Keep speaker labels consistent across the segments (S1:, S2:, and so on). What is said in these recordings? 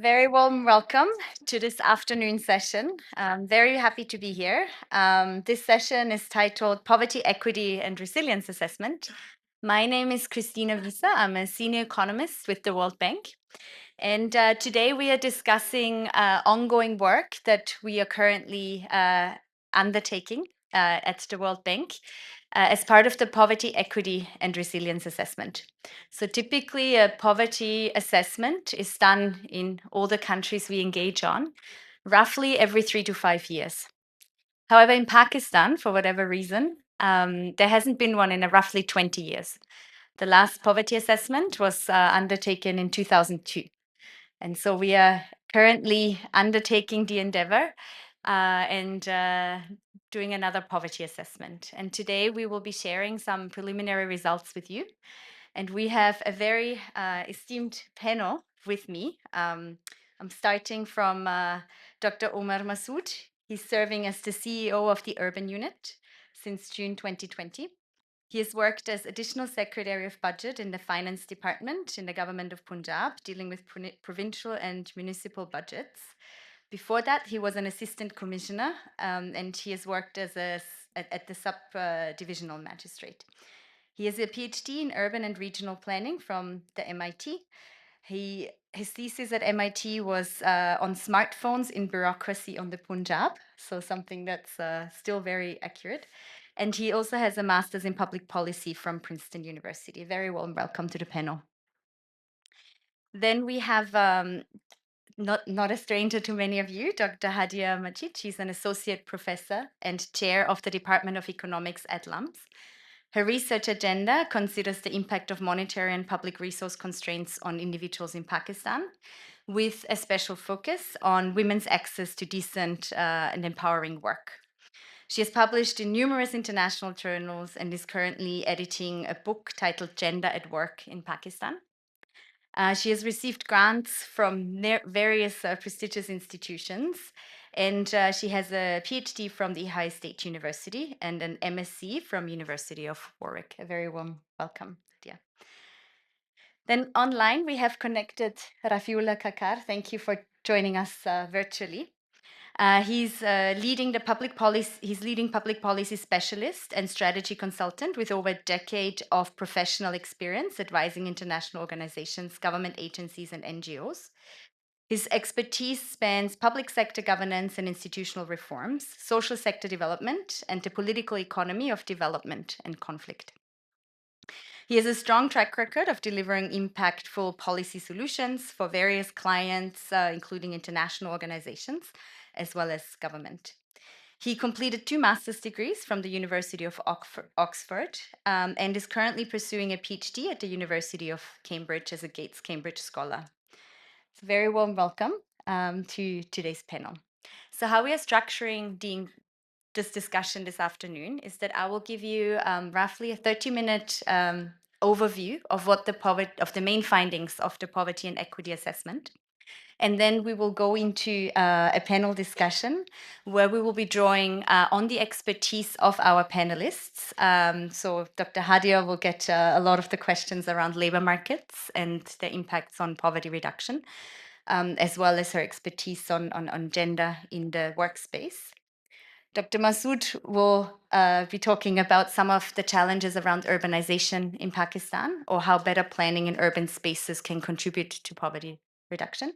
S1: Very warm welcome to this afternoon session. I'm very happy to be here. This session is titled Poverty, Equity and Resilience Assessment. My name is Christina Wieser. I'm a senior economist with the World Bank. And today we are discussing ongoing work that we are currently undertaking at the World Bank as part of the Poverty, Equity and Resilience Assessment. So typically a poverty assessment is done in all the countries we engage on, roughly every 3 to 5 years. However, in Pakistan, for whatever reason, there hasn't been one in roughly 20 years. The last poverty assessment was undertaken in 2002. And so we are currently undertaking the endeavor and doing another poverty assessment. And today we will be sharing some preliminary results with you. And we have a very esteemed panel with me. I'm starting from Dr. Omar Masud. He's serving as the CEO of the Urban Unit since June 2020. He has worked as Additional Secretary of Budget in the Finance Department in the Government of Punjab, dealing with provincial and municipal budgets. Before that, he was an Assistant Commissioner, and he has worked as at the Sub-Divisional Magistrate. He has a PhD in Urban and Regional Planning from the MIT. His thesis at MIT was on smartphones in bureaucracy on the Punjab, so something that's still very accurate. And he also has a master's in public policy from Princeton University. Very warm welcome to the panel. Then we have not a stranger to many of you, Dr. Hadia Majid. She's an associate professor and chair of the Department of Economics at LUMS. Her research agenda considers the impact of monetary and public resource constraints on individuals in Pakistan, with a special focus on women's access to decent and empowering work. She has published in numerous international journals and is currently editing a book titled Gender at Work in Pakistan. She has received grants from various prestigious institutions, and she has a PhD from the Ohio State University and an MSc from University of Warwick. A very warm welcome, Hadia. Then online we have connected Rafiullah Kakar. Thank you for joining us virtually. He's leading public policy specialist and strategy consultant with over a decade of professional experience advising international organizations, government agencies, and NGOs. His expertise spans public sector governance and institutional reforms, social sector development, and the political economy of development and conflict. He has a strong track record of delivering impactful policy solutions for various clients, including international organizations, as well as government. He completed 2 master's degrees from the University of Oxford and is currently pursuing a PhD at the University of Cambridge as a Gates Cambridge Scholar. So very warm welcome to today's panel. So how we are structuring this discussion this afternoon is that I will give you roughly a 30-minute overview of what the main findings of the poverty and equity assessment. And then we will go into a panel discussion where we will be drawing on the expertise of our panelists. So Dr. Hadia will get a lot of the questions around labor markets and the impacts on poverty reduction, as well as her expertise on gender in the workspace. Dr. Masud will be talking about some of the challenges around urbanization in Pakistan, or how better planning in urban spaces can contribute to poverty reduction.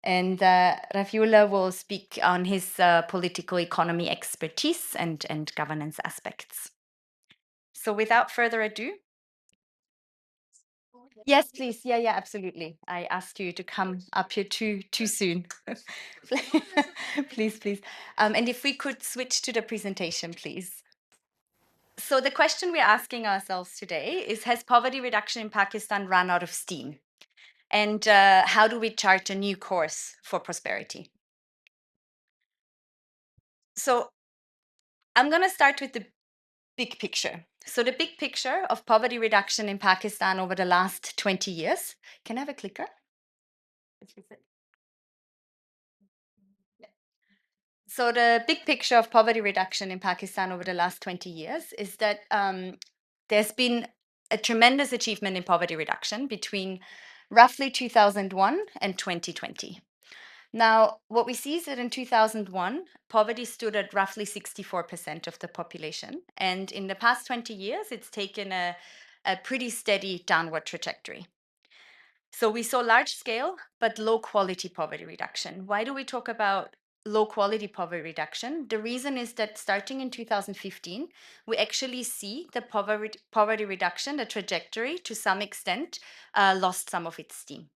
S1: And Rafiullah will speak on his political economy expertise and governance aspects. So without further ado, yes, please. Yeah, absolutely. I asked you to come up here too soon. Please. And if we could switch to the presentation, please. So the question we're asking ourselves today is, has poverty reduction in Pakistan run out of steam? And how do we chart a new course for prosperity? So I'm going to start with the big picture. So the big picture of poverty reduction in Pakistan over the last 20 years. Can I have a clicker? So the big picture of poverty reduction in Pakistan over the last 20 years is that there's been a tremendous achievement in poverty reduction between roughly 2001 and 2020. Now, what we see is that in 2001, poverty stood at roughly 64% of the population. And in the past 20 years, it's taken a pretty steady downward trajectory. So we saw large scale, but low quality poverty reduction. Why do we talk about low quality poverty reduction? The reason is that starting in 2015, we actually see the poverty reduction, the trajectory to some extent, lost some of its steam.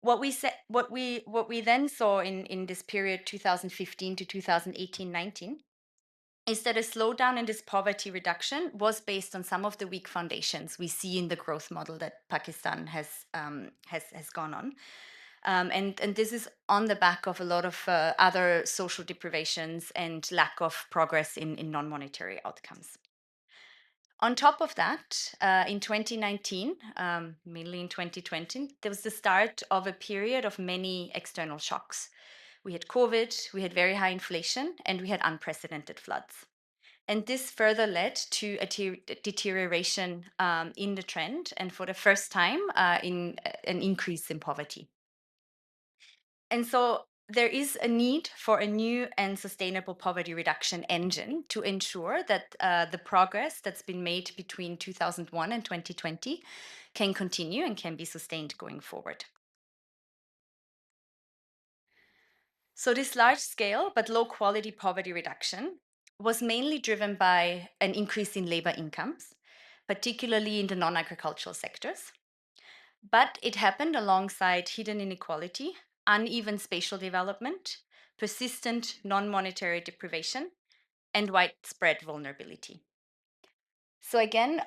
S1: What we then saw in this period 2015 to 2018-19 is that a slowdown in this poverty reduction was based on some of the weak foundations we see in the growth model that Pakistan has gone on. And this is on the back of a lot of other social deprivations and lack of progress in non-monetary outcomes. On top of that, in 2019, mainly in 2020, there was the start of a period of many external shocks. We had COVID, we had very high inflation, and we had unprecedented floods. And this further led to a deterioration in the trend, and for the first time, in an increase in poverty. And so there is a need for a new and sustainable poverty reduction engine to ensure that the progress that's been made between 2001 and 2020 can continue and can be sustained going forward. So this large scale but low quality poverty reduction was mainly driven by an increase in labor incomes, particularly in the non-agricultural sectors. But it happened alongside hidden inequality, uneven spatial development, persistent non-monetary deprivation, and widespread vulnerability. So again,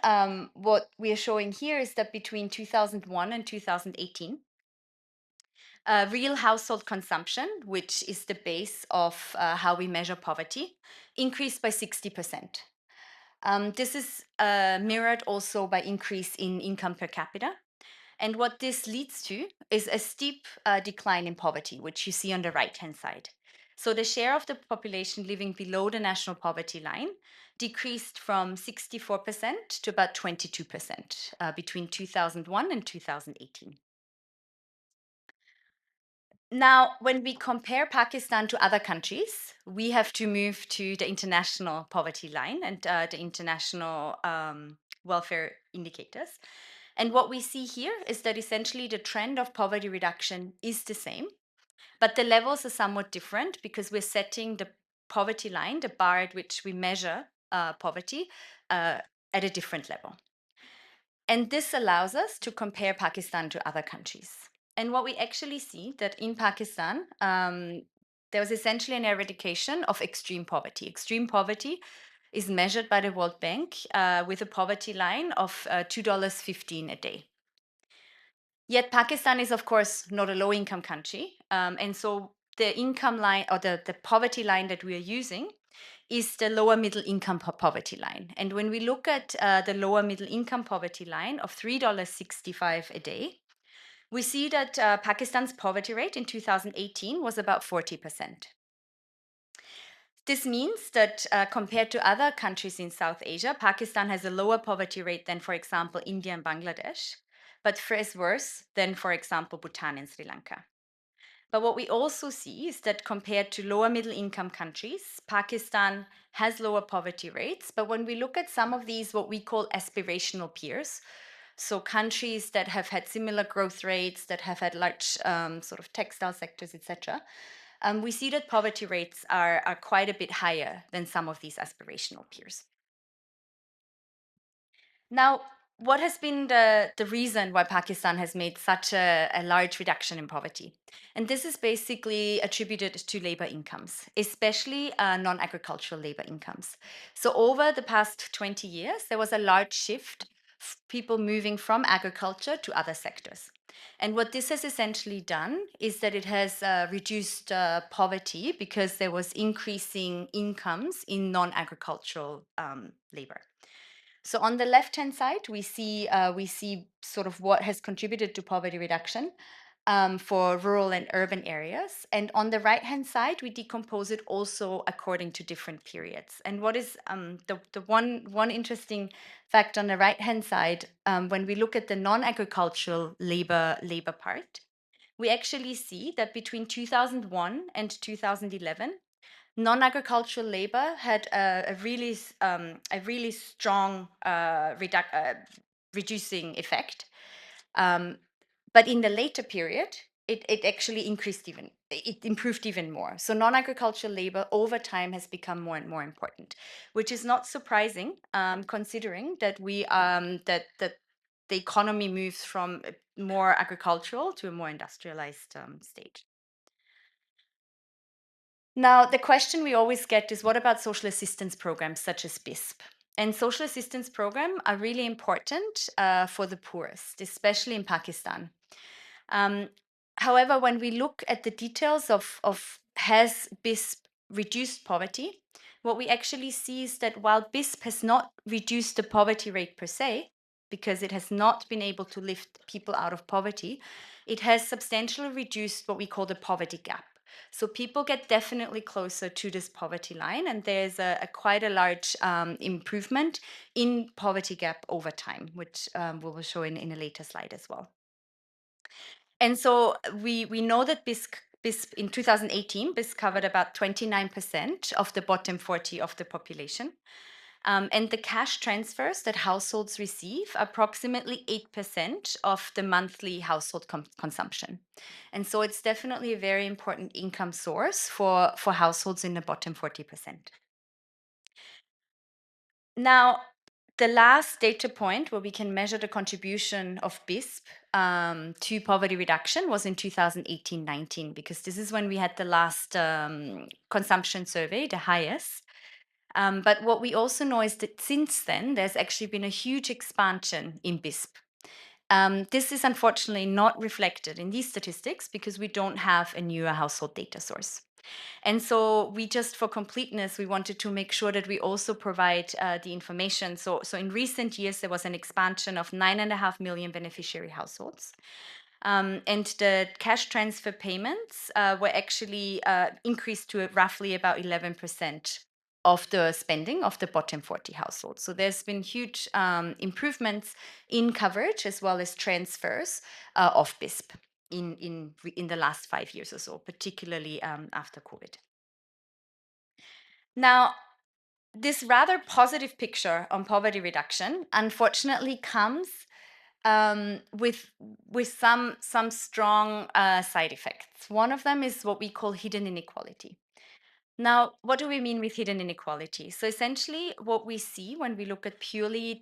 S1: what we are showing here is that between 2001 and 2018, real household consumption, which is the base of how we measure poverty, increased by 60%. This is mirrored also by increase in income per capita. And what this leads to is a steep decline in poverty, which you see on the right-hand side. So the share of the population living below the national poverty line decreased from 64% to about 22% between 2001 and 2018. Now, when we compare Pakistan to other countries, we have to move to the international poverty line and the international welfare indicators. And what we see here is that essentially the trend of poverty reduction is the same, but the levels are somewhat different because we're setting the poverty line, the bar at which we measure poverty, at a different level. And this allows us to compare Pakistan to other countries. And what we actually see that in Pakistan, there was essentially an eradication of extreme poverty. Extreme poverty is measured by the World Bank with a poverty line of $2.15 a day. Yet Pakistan is, of course, not a low-income country. And so the income line or the poverty line that we are using is the lower middle income poverty line. And when we look at the lower middle income poverty line of $3.65 a day, we see that Pakistan's poverty rate in 2018 was about 40%. This means that compared to other countries in South Asia, Pakistan has a lower poverty rate than, for example, India and Bangladesh, but fares worse than, for example, Bhutan and Sri Lanka. But what we also see is that compared to lower middle income countries, Pakistan has lower poverty rates. But when we look at some of these, what we call aspirational peers, so countries that have had similar growth rates, that have had large sort of textile sectors, etc., we see that poverty rates are quite a bit higher than some of these aspirational peers. Now, what has been the reason why Pakistan has made such a large reduction in poverty? And this is basically attributed to labor incomes, especially non-agricultural labor incomes. So over the past 20 years, there was a large shift, people moving from agriculture to other sectors. And what this has essentially done is that it has reduced poverty because there was increasing incomes in non-agricultural labor. So on the left-hand side, we see sort of what has contributed to poverty reduction for rural and urban areas. And on the right-hand side, we decompose it also according to different periods. And what is the one interesting fact on the right-hand side, when we look at the non-agricultural labor part, we actually see that between 2001 and 2011, non-agricultural labor had a really strong reducing effect. But in the later period, it actually it improved even more. So non-agricultural labor over time has become more and more important, which is not surprising, considering that that the economy moves from a more agricultural to a more industrialized state. Now, the question we always get is, what about social assistance programs such as BISP? And social assistance programs are really important for the poorest, especially in Pakistan. Um, However, when we look at the details of has BISP reduced poverty, what we actually see is that while BISP has not reduced the poverty rate per se, because it has not been able to lift people out of poverty, it has substantially reduced what we call the poverty gap. So people get definitely closer to this poverty line, and there's a quite a large improvement in poverty gap over time, which we will show in a later slide as well. And so we know that BISP in 2018, BISP covered about 29% of the bottom 40 of the population. And the cash transfers that households receive, approximately 8% of the monthly household consumption. And so it's definitely a very important income source for households in the bottom 40%. Now, the last data point where we can measure the contribution of BISP to poverty reduction was in 2018-19, because this is when we had the last consumption survey, the highest. But what we also know is that since then, there's actually been a huge expansion in BISP. This is unfortunately not reflected in these statistics because we don't have a newer household data source. And so we just, for completeness, we wanted to make sure that we also provide the information. So in recent years, there was an expansion of 9.5 million beneficiary households. And the cash transfer payments were actually increased to roughly about 11% of the spending of the bottom 40 households. So there's been huge improvements in coverage as well as transfers of BISP in the last 5 years or so, particularly after COVID. Now, this rather positive picture on poverty reduction, unfortunately, comes with some strong side effects. One of them is what we call hidden inequality. Now, what do we mean with hidden inequality? So essentially, what we see when we look at purely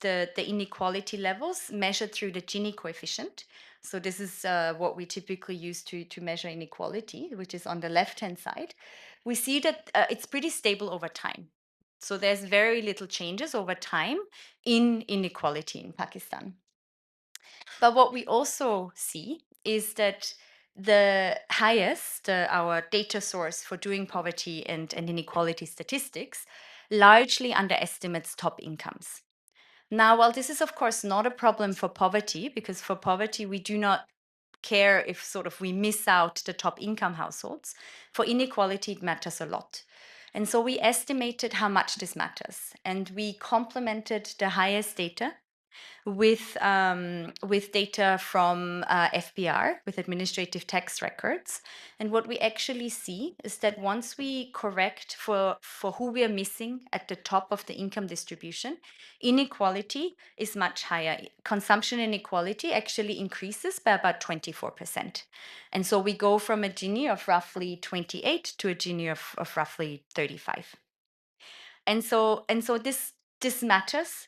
S1: the inequality levels measured through the Gini coefficient. So this is what we typically use to measure inequality, which is on the left-hand side. We see that it's pretty stable over time. So there's very little changes over time in inequality in Pakistan. But what we also see is that the highest, our data source for doing poverty and inequality statistics, largely underestimates top incomes. Now, while this is, of course, not a problem for poverty, because for poverty, we do not care if sort of we miss out the top income households, for inequality, it matters a lot. And so we estimated how much this matters. And we complemented the highest data with data from FBR, with administrative tax records. And what we actually see is that once we correct for who we are missing at the top of the income distribution, inequality is much higher. Consumption inequality actually increases by about 24%. And so we go from a Gini of roughly 28 to a Gini of roughly 35. And so this matters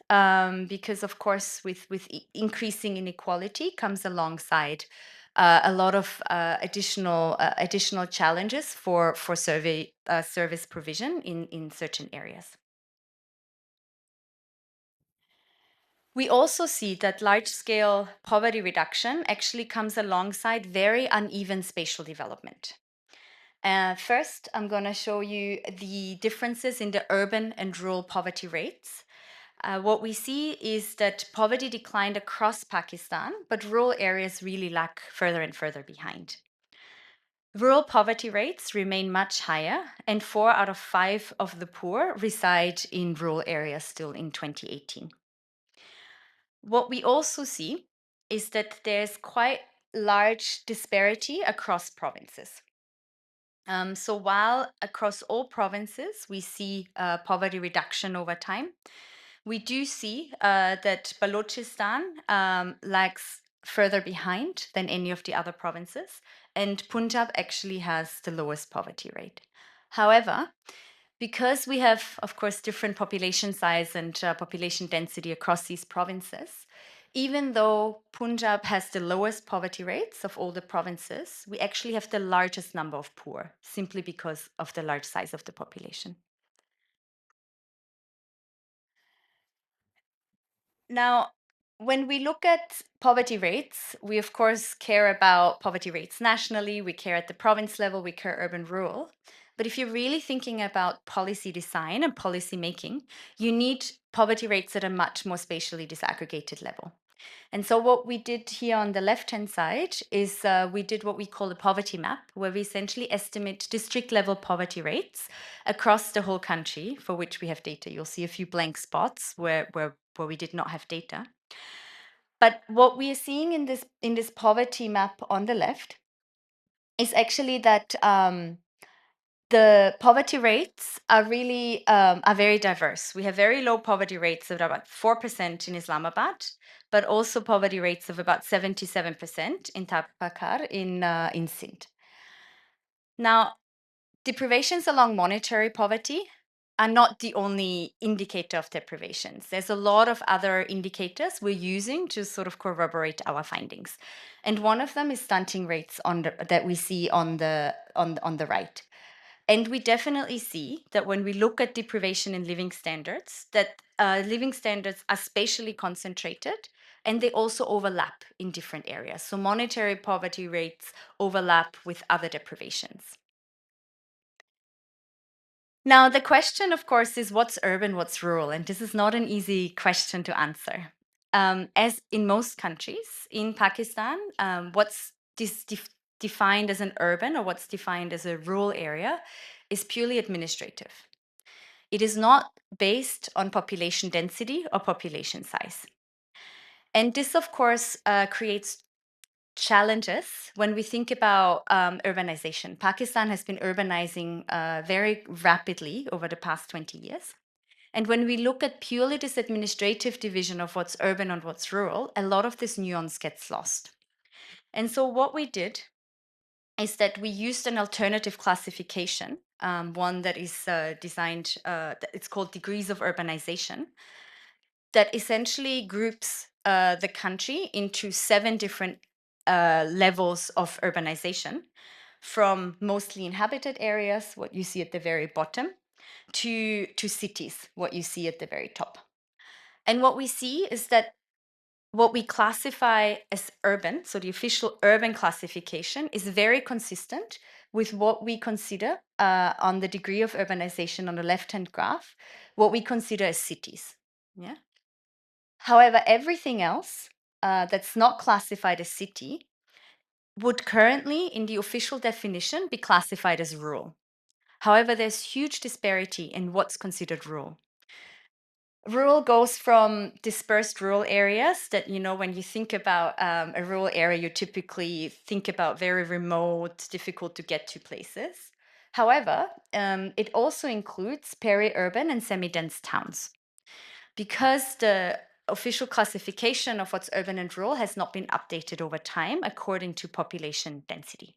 S1: because, of course, with increasing inequality comes alongside a lot of additional challenges for service provision in certain areas. We also see that large-scale poverty reduction actually comes alongside very uneven spatial development. First, I'm going to show you the differences in the urban and rural poverty rates. What we see is that poverty declined across Pakistan, but rural areas really lag further and further behind. Rural poverty rates remain much higher, and 4 out of 5 of the poor reside in rural areas still in 2018. What we also see is that there's quite large disparity across provinces. So while across all provinces we see poverty reduction over time, we do see that Balochistan lags further behind than any of the other provinces, and Punjab actually has the lowest poverty rate. However, because we have, of course, different population size and population density across these provinces, even though Punjab has the lowest poverty rates of all the provinces, we actually have the largest number of poor, simply because of the large size of the population. Now, when we look at poverty rates, we of course care about poverty rates nationally, we care at the province level, we care urban rural. But if you're really thinking about policy design and policy making, you need poverty rates at a much more spatially disaggregated level. And so, what we did here on the left hand side is we did what we call a poverty map, where we essentially estimate district level poverty rates across the whole country, for which we have data. You'll see a few blank spots where we did not have data. But what we are seeing in this poverty map on the left is actually that the poverty rates are really are very diverse. We have very low poverty rates of about 4% in Islamabad, but also poverty rates of about 77% in Kakar in Sindh. Now, deprivations along monetary poverty are not the only indicator of deprivations. There's a lot of other indicators we're using to sort of corroborate our findings. And one of them is stunting rates that we see on the right. And we definitely see that when we look at deprivation in living standards, that living standards are spatially concentrated and they also overlap in different areas. So monetary poverty rates overlap with other deprivations. Now, the question, of course, is what's urban, what's rural? And this is not an easy question to answer. As in most countries, in Pakistan, what's defined as an urban or what's defined as a rural area is purely administrative. It is not based on population density or population size. And this, of course, creates challenges when we think about urbanization. Pakistan has been urbanizing very rapidly over the past 20 years. And when we look at purely this administrative division of what's urban and what's rural, a lot of this nuance gets lost. And so what we did is that we used an alternative classification, one that is designed, it's called degrees of urbanization, that essentially groups the country into 7 different levels of urbanization, from mostly inhabited areas, what you see at the very bottom, to cities, what you see at the very top. And what we see is that what we classify as urban, so the official urban classification, is very consistent with what we consider on the degree of urbanization on the left-hand graph, what we consider as cities. Yeah. However, everything else that's not classified as city would currently, in the official definition, be classified as rural. However, there's huge disparity in what's considered rural. Rural goes from dispersed rural areas that, when you think about a rural area, you typically think about very remote, difficult to get to places. However, it also includes peri-urban and semi-dense towns. Because the official classification of what's urban and rural has not been updated over time according to population density.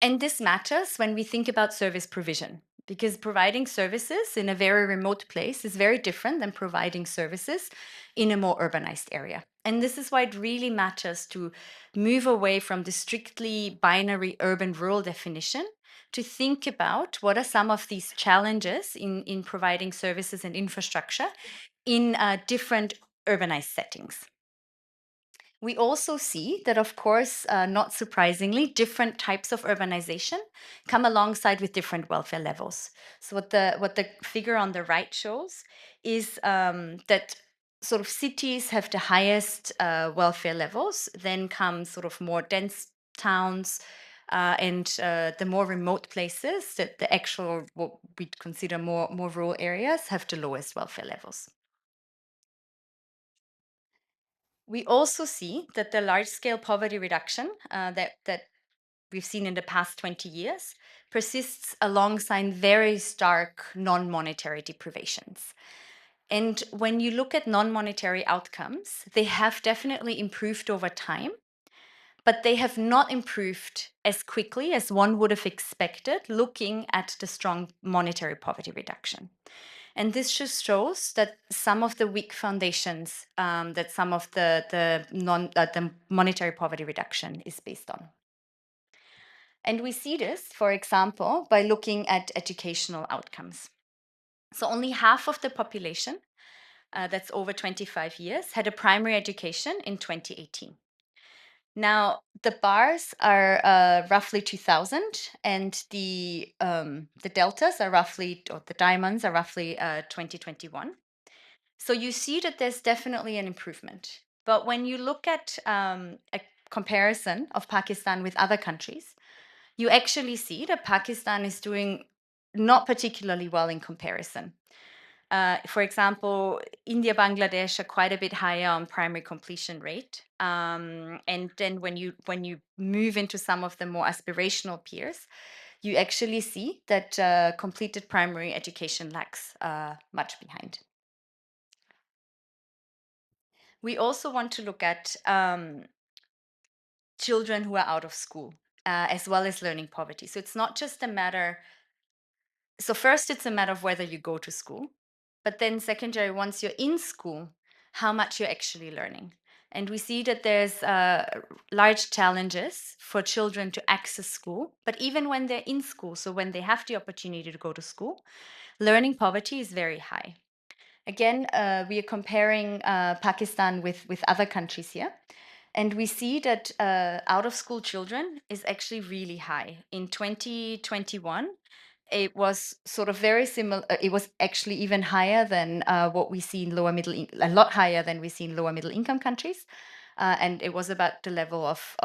S1: And this matters when we think about service provision, because providing services in a very remote place is very different than providing services in a more urbanized area. And this is why it really matters to move away from the strictly binary urban rural definition to think about what are some of these challenges in providing services and infrastructure in different urbanized settings. We also see that, of course, not surprisingly, different types of urbanization come alongside with different welfare levels. So what the figure on the right shows is that sort of cities have the highest welfare levels, then come sort of more dense towns, and the more remote places, that the actual what we'd consider more rural areas, have the lowest welfare levels. We also see that the large-scale poverty reduction that we've seen in the past 20 years persists alongside very stark non-monetary deprivations. And when you look at non-monetary outcomes, they have definitely improved over time, but they have not improved as quickly as one would have expected looking at the strong monetary poverty reduction. And this just shows that some of the weak foundations that some of the monetary poverty reduction is based on. And we see this, for example, by looking at educational outcomes. So only half of the population that's over 25 years had a primary education in 2018. Now, the bars are roughly 2000, and the deltas are roughly, or the diamonds are roughly 2021. So you see that there's definitely an improvement. But when you look at a comparison of Pakistan with other countries, you actually see that Pakistan is doing not particularly well in comparison. For example, India, Bangladesh are quite a bit higher on primary completion rate. And then when you move into some of the more aspirational peers, you actually see that completed primary education lags much behind. We also want to look at children who are out of school, as well as learning poverty. So it's not just a matter. So first, it's a matter of whether you go to school, but then secondary, once you're in school, how much you're actually learning. And we see that there's large challenges for children to access school, but even when they're in school, so when they have the opportunity to go to school, learning poverty is very high. Again, we are comparing Pakistan with other countries here. And we see that out of school children is actually really high. In 2021, it was sort of very similar. It was actually even higher than what we see in a lot higher than we see in lower middle income countries. And it was about the level of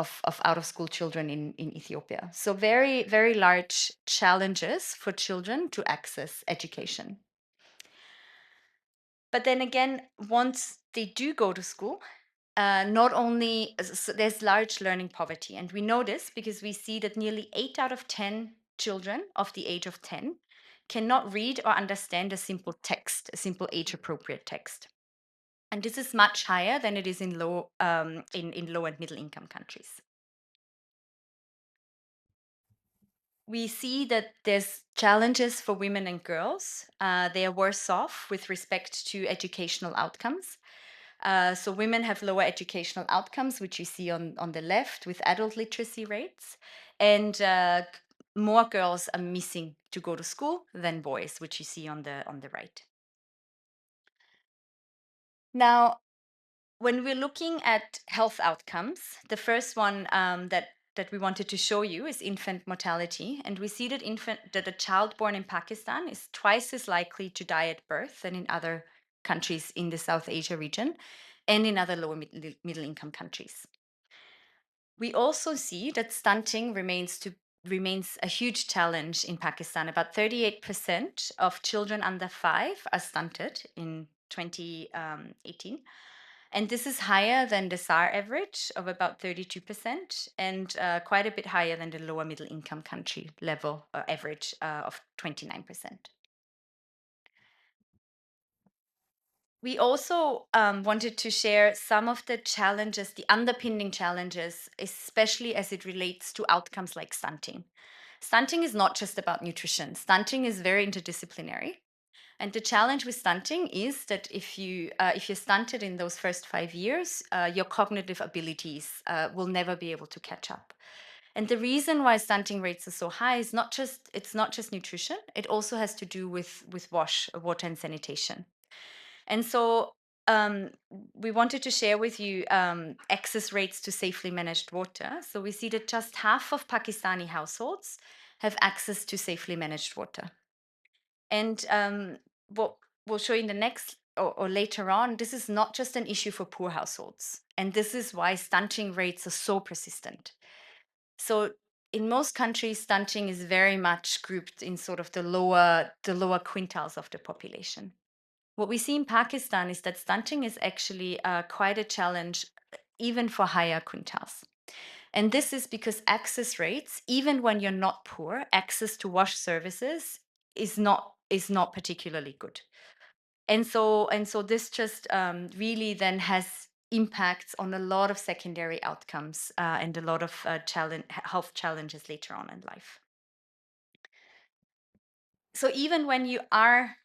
S1: out of school children in Ethiopia. So very, very large challenges for children to access education. But then again, once they do go to school, not only so there's large learning poverty, and we know this because we see that nearly 8 out of 10 children of the age of 10 cannot read or understand a simple text, a simple age appropriate text. And this is much higher than it is in low in low and middle income countries. We see that there's challenges for women and girls. They are worse off with respect to educational outcomes. So women have lower educational outcomes, which you see on the left with adult literacy rates, and more girls are missing to go to school than boys, which you see on the right. Now, when we're looking at health outcomes, the first one that we wanted to show you is infant mortality, and we see that a child born in Pakistan is twice as likely to die at birth than in other countries in the South Asia region and in other lower middle income countries. We also see that stunting remains a huge challenge in Pakistan. About 38% of children under 5 are stunted in 2018. And this is higher than the SAR average of about 32% and quite a bit higher than the lower middle income country level average of 29%. We also wanted to share some of the challenges, the underpinning challenges, especially as it relates to outcomes like stunting. Stunting is not just about nutrition. Stunting is very interdisciplinary. And the challenge with stunting is that if you're stunted in those first 5 years, your cognitive abilities will never be able to catch up. And the reason why stunting rates are so high is it's not just nutrition. It also has to do with water and sanitation. And so we wanted to share with you access rates to safely managed water. So we see that just half of Pakistani households have access to safely managed water. And what we'll show you in the next or later on, this is not just an issue for poor households. And this is why stunting rates are so persistent. So in most countries, stunting is very much grouped in sort of the lower quintiles of the population. What we see in Pakistan is that stunting is actually quite a challenge even for higher quintiles. And this is because access rates, even when you're not poor, access to wash services is not particularly good. And so this just really then has impacts on a lot of secondary outcomes and a lot of health challenges later on in life. So even when you are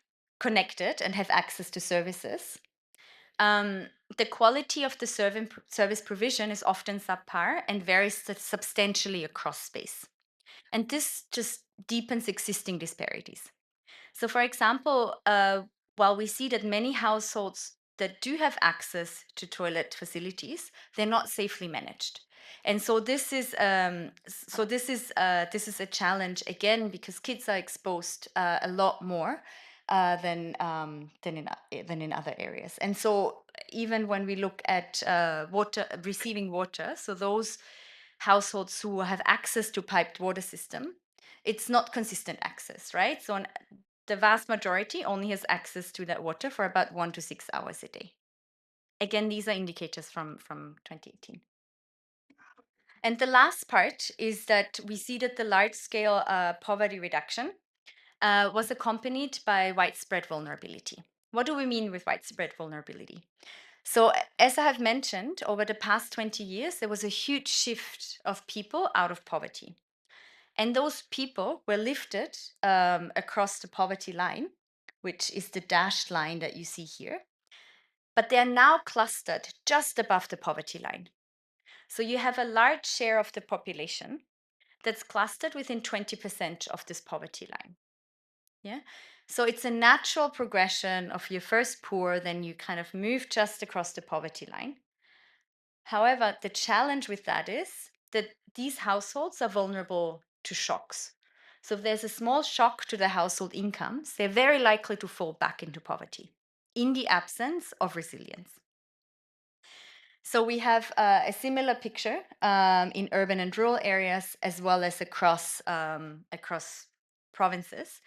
S1: connected and have access to services, the quality of the service provision is often subpar and varies substantially across space. And this just deepens existing disparities. So, for example, while we see that many households that do have access to toilet facilities, they're not safely managed. And so this is a challenge again because kids are exposed a lot more than in other areas. And so even when we look at receiving water, so those households who have access to piped water system, it's not consistent access, right? So the vast majority only has access to that water for about 1 to 6 hours a day. Again, these are indicators from 2018. And the last part is that we see that the large-scale poverty reduction was accompanied by widespread vulnerability. What do we mean with widespread vulnerability? So, as I have mentioned, over the past 20 years, there was a huge shift of people out of poverty. And those people were lifted across the poverty line, which is the dashed line that you see here. But they are now clustered just above the poverty line. So you have a large share of the population that's clustered within 20% of this poverty line. Yeah. So it's a natural progression of you're first poor, then you kind of move just across the poverty line. However, the challenge with that is that these households are vulnerable to shocks. So if there's a small shock to the household incomes, they're very likely to fall back into poverty in the absence of resilience. So we have a similar picture in urban and rural areas as well as across provinces.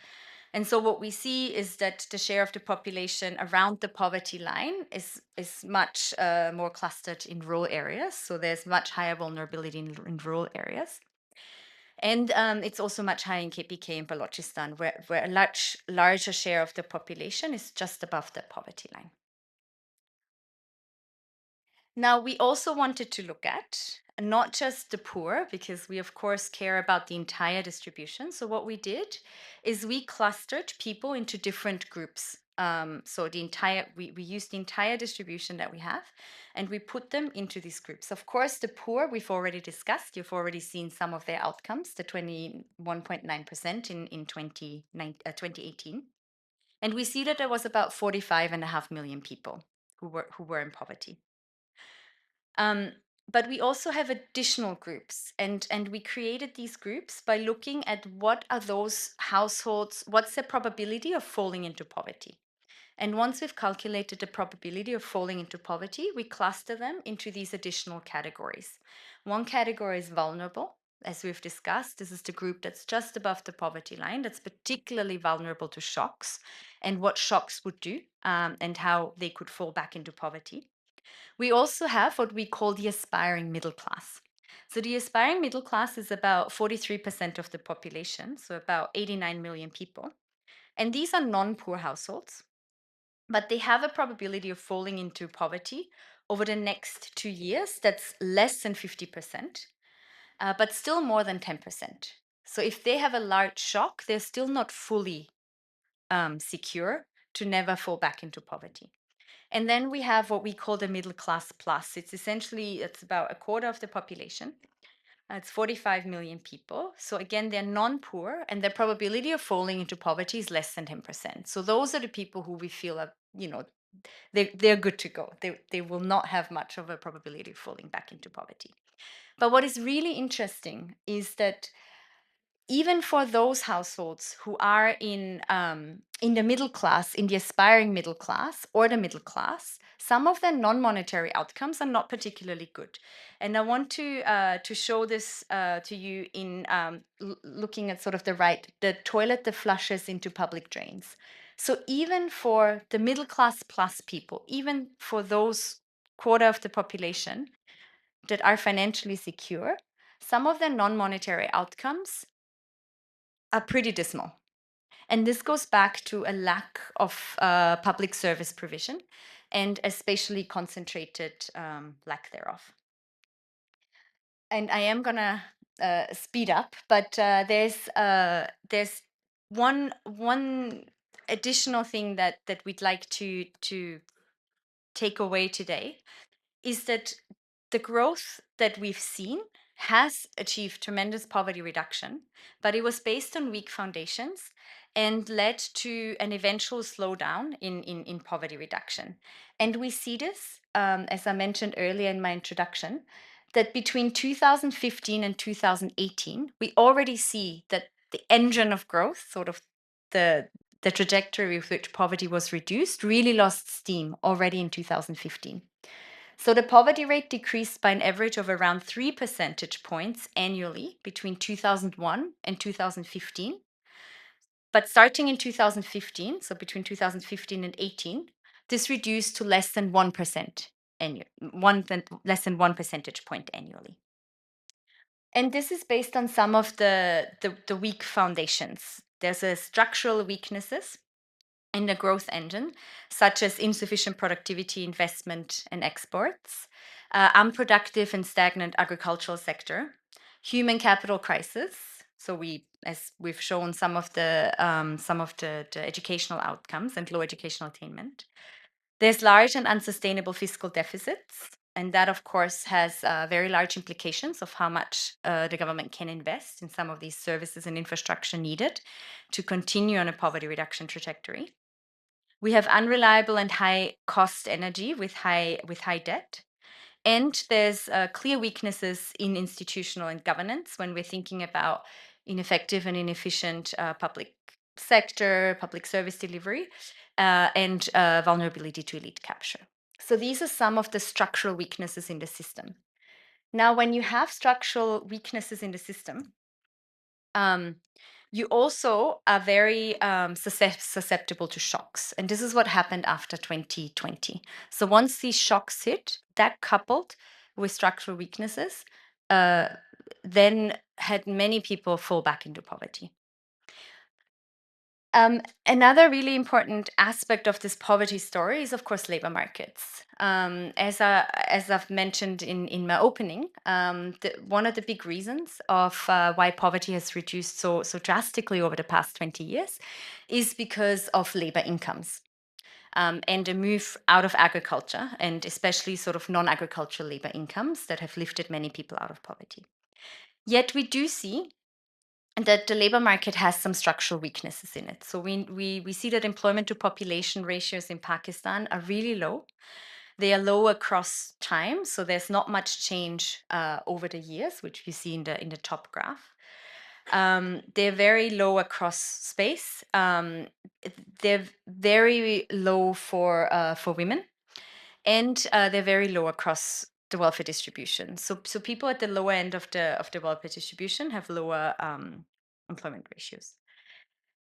S1: And so what we see is that the share of the population around the poverty line is much more clustered in rural areas. So there's much higher vulnerability in rural areas. And it's also much higher in KPK and Balochistan, where a larger share of the population is just above the poverty line. Now, we also wanted to look at not just the poor, because we, of course, care about the entire distribution. So, what we did is we clustered people into different groups. So, we used the entire distribution that we have and we put them into these groups. Of course, the poor, we've already discussed, you've already seen some of their outcomes, the 21.9% in 2018. And we see that there was about 45.5 million people who were in poverty. But we also have additional groups, and we created these groups by looking at what are those households, what's the probability of falling into poverty. And once we've calculated the probability of falling into poverty, we cluster them into these additional categories. One category is vulnerable. As we've discussed, this is the group that's just above the poverty line, that's particularly vulnerable to shocks and what shocks would do and how they could fall back into poverty. We also have what we call the aspiring middle class. So the aspiring middle class is about 43% of the population, so about 89 million people. And these are non-poor households, but they have a probability of falling into poverty over the next 2 years that's less than 50%, but still more than 10%. So if they have a large shock, they're still not fully secure to never fall back into poverty. And then we have what we call the middle class plus. It's about a quarter of the population. It's 45 million people. So again, they're non-poor and their probability of falling into poverty is less than 10%. So those are the people who we feel are, they're good to go. They will not have much of a probability of falling back into poverty. But what is really interesting is that even for those households who are in the middle class, in the aspiring middle class or the middle class, some of their non-monetary outcomes are not particularly good. And I want to show this to you in looking at sort of the toilet that flushes into public drains. So even for the middle class plus people, even for those quarter of the population, that are financially secure, some of their non-monetary outcomes are pretty dismal. And this goes back to a lack of public service provision and especially concentrated lack thereof. And I am gonna speed up, but there's one additional thing that we'd like to take away today is that the growth that we've seen has achieved tremendous poverty reduction, but it was based on weak foundations and led to an eventual slowdown in poverty reduction. And we see this, as I mentioned earlier in my introduction, that between 2015 and 2018, we already see that the engine of growth, sort of the trajectory with which poverty was reduced, really lost steam already in 2015. So the poverty rate decreased by an average of around 3 percentage points annually between 2001 and 2015. But starting in 2015, so between 2015 and 18, this reduced to less than 1% less than 1 percentage point annually. And this is based on some of the weak foundations. There's a structural weaknesses in the growth engine, such as insufficient productivity, investment, and exports, unproductive and stagnant agricultural sector, human capital crisis. So as we've shown, some of the educational outcomes and low educational attainment. There's large and unsustainable fiscal deficits, and that, of course, has very large implications of how much the government can invest in some of these services and infrastructure needed to continue on a poverty reduction trajectory. We have unreliable and high cost energy with high debt. And there's clear weaknesses in institutional and governance when we're thinking about ineffective and inefficient public sector, public service delivery, and vulnerability to elite capture. So these are some of the structural weaknesses in the system. Now, when you have structural weaknesses in the system, you also are very susceptible to shocks. And this is what happened after 2020. So once these shocks hit, that coupled with structural weaknesses, then had many people fall back into poverty. Another really important aspect of this poverty story is, of course, labor markets. As I've mentioned in my opening, one of the big reasons of why poverty has reduced so drastically over the past 20 years is because of labor incomes. And a move out of agriculture, and especially sort of non-agricultural labor incomes that have lifted many people out of poverty. Yet we do see that the labor market has some structural weaknesses in it. So we see that employment to population ratios in Pakistan are really low. They are low across time, so there's not much change over the years, which we see in the top graph. They're very low across space. They're very low for women, and they're very low across the welfare distribution. So people at the lower end of the welfare distribution have lower employment ratios.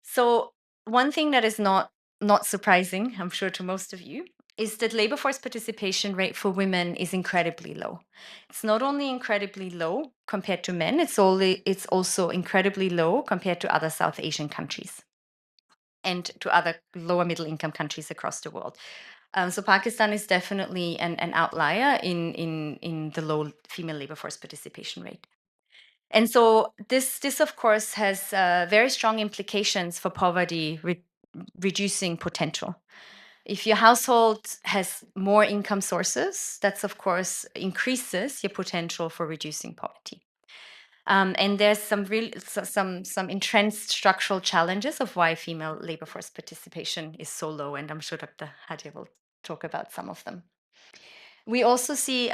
S1: So one thing that is not surprising, I'm sure to most of you, is that labor force participation rate for women is incredibly low. It's not only incredibly low compared to men, it's also incredibly low compared to other South Asian countries and to other lower middle income countries across the world. So Pakistan is definitely an outlier in the low female labor force participation rate. And so this of course has very strong implications for poverty reducing potential. If your household has more income sources, that's of course increases your potential for reducing poverty. And there's some entrenched structural challenges of why female labor force participation is so low, and I'm sure Dr. Hadia will talk about some of them. We also see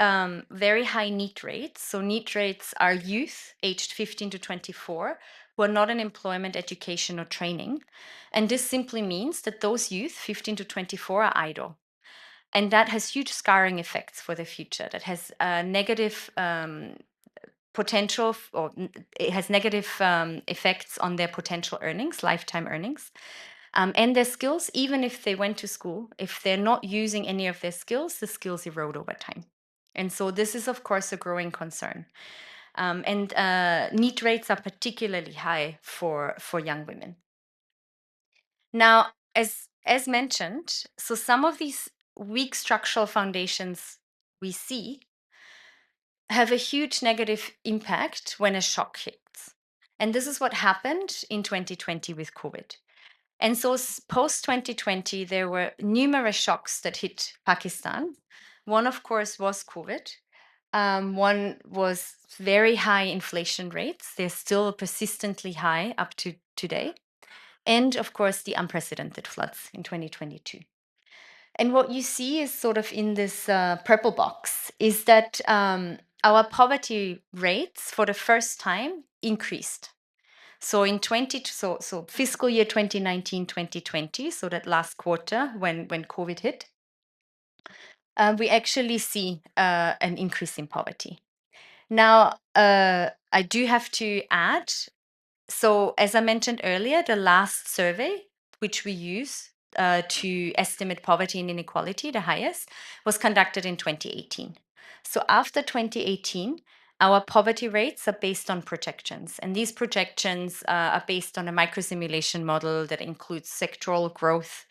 S1: very high NEET rates. So NEET rates are youth aged 15 to 24 who are not in employment, education, or training. And this simply means that those youth, 15 to 24, are idle. And that has huge scarring effects for the future. That has negative potential, or it has negative effects on their potential earnings, lifetime earnings. And their skills, even if they went to school, if they're not using any of their skills, the skills erode over time. And so this is, of course, a growing concern. And NEET rates are particularly high for young women. Now, as mentioned, so some of these weak structural foundations we see have a huge negative impact when a shock hits. And this is what happened in 2020 with COVID. And so post 2020, there were numerous shocks that hit Pakistan. One, of course, was COVID. One was very high inflation rates. They're still persistently high up to today. And of course, the unprecedented floods in 2022. And what you see is sort of in this purple box is that our poverty rates for the first time increased. So in so fiscal year 2019, 2020, so that last quarter when COVID hit, we actually see an increase in poverty. Now, I do have to add, so as I mentioned earlier, the last survey, which we use to estimate poverty and inequality, the highest, was conducted in 2018. So after 2018, our poverty rates are based on projections. And these projections are based on a microsimulation model that includes sectoral growth.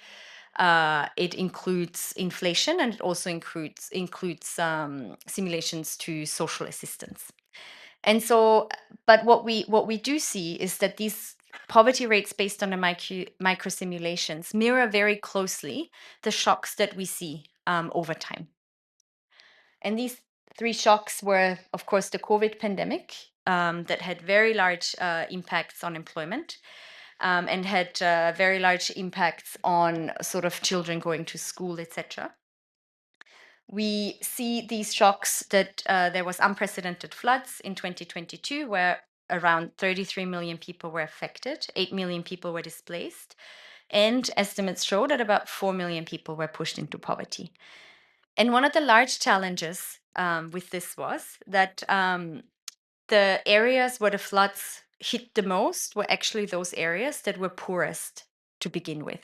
S1: It includes inflation, and it also includes simulations to social assistance. And so, but what we do see is that these poverty rates based on the micro simulations mirror very closely the shocks that we see over time. And these three shocks were, of course, the COVID pandemic that had very large impacts on employment and had very large impacts on sort of children going to school, etc. We see these shocks that there was unprecedented floods in 2022 where around 33 million people were affected, 8 million people were displaced, and estimates show that about 4 million people were pushed into poverty. And one of the large challenges with this was that the areas where the floods hit the most were actually those areas that were poorest to begin with.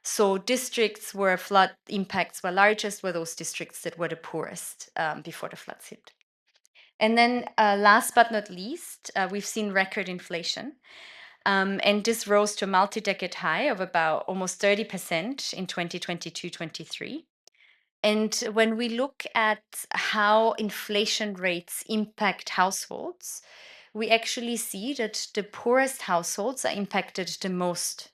S1: So districts where flood impacts were largest were those districts that were the poorest before the floods hit. And then last but not least, we've seen record inflation. And this rose to a multi-decade high of about almost 30% in 2022-23. And when we look at how inflation rates impact households, we actually see that the poorest households are impacted the most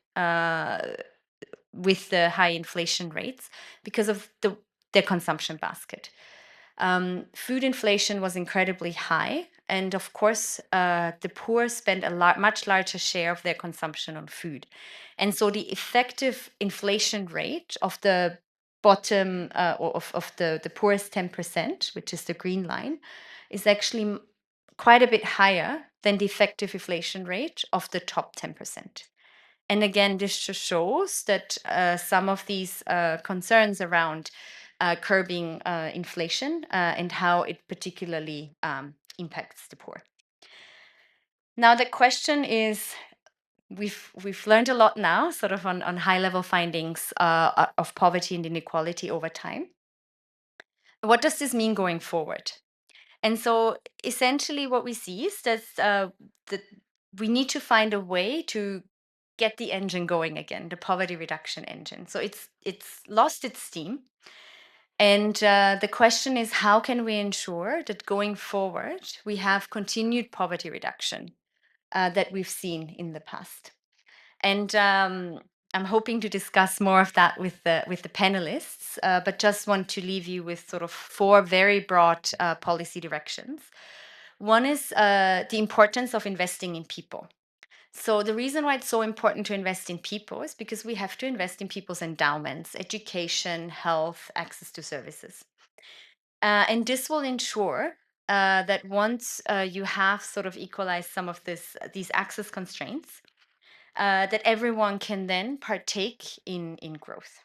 S1: with the high inflation rates because of their consumption basket. Food inflation was incredibly high. And of course, the poor spend a much larger share of their consumption on food. And so the effective inflation rate of the bottom of the poorest 10%, which is the green line, is actually quite a bit higher than the effective inflation rate of the top 10%. And again, this just shows that some of these concerns around curbing inflation and how it particularly impacts the poor. Now, the question is, we've learned a lot now, sort of on high level findings of poverty and inequality over time. What does this mean going forward? And so, essentially, what we see is that we need to find a way to get the engine going again, the poverty reduction engine. So it's lost its steam. And the question is, how can we ensure that going forward we have continued poverty reduction that we've seen in the past? And I'm hoping to discuss more of that with the panelists, but just want to leave you with sort of four very broad policy directions. One is the importance of investing in people. So the reason why it's so important to invest in people is because we have to invest in people's endowments, education, health, access to services. And this will ensure that once you have sort of equalized some of these access constraints, that everyone can then partake in growth.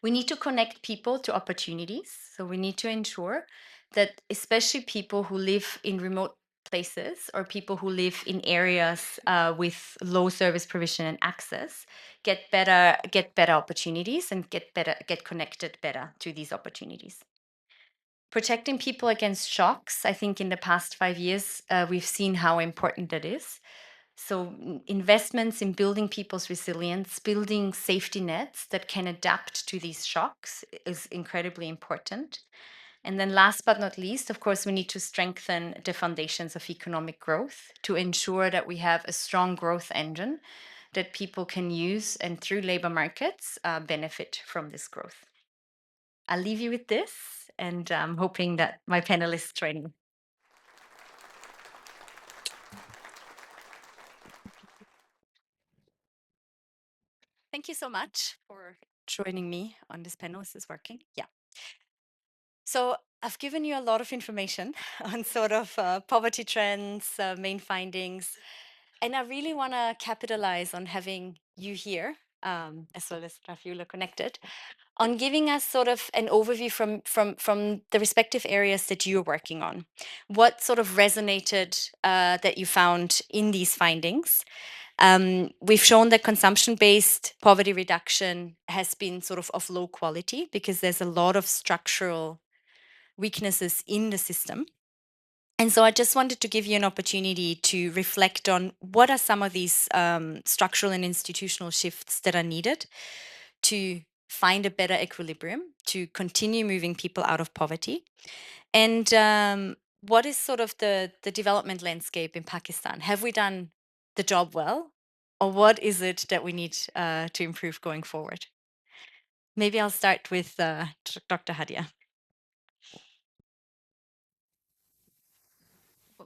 S1: We need to connect people to opportunities. So we need to ensure that especially people who live in remote places or people who live in areas with low service provision and access get better opportunities and get connected better to these opportunities. Protecting people against shocks, I think in the past 5 years, we've seen how important that is. So, investments in building people's resilience, building safety nets that can adapt to these shocks is incredibly important. And then, last but not least, of course, we need to strengthen the foundations of economic growth to ensure that we have a strong growth engine that people can use and through labor markets benefit from this growth. I'll leave you with this, and I'm hoping that my panelists join me. Thank you so much for joining me on this panel. Is this working? Yeah. So I've given you a lot of information on sort of poverty trends, main findings, and I really want to capitalize on having you here, as well as Rafiullah connected, on giving us sort of an overview from the respective areas that you're working on. What sort of resonated that you found in these findings? We've shown that consumption-based poverty reduction has been sort of low quality because there's a lot of structural weaknesses in the system. And so I just wanted to give you an opportunity to reflect on what are some of these structural and institutional shifts that are needed to find a better equilibrium, to continue moving people out of poverty. And what is sort of the development landscape in Pakistan? Have we done the job well? Or what is it that we need to improve going forward? Maybe I'll start with Dr. Hadia.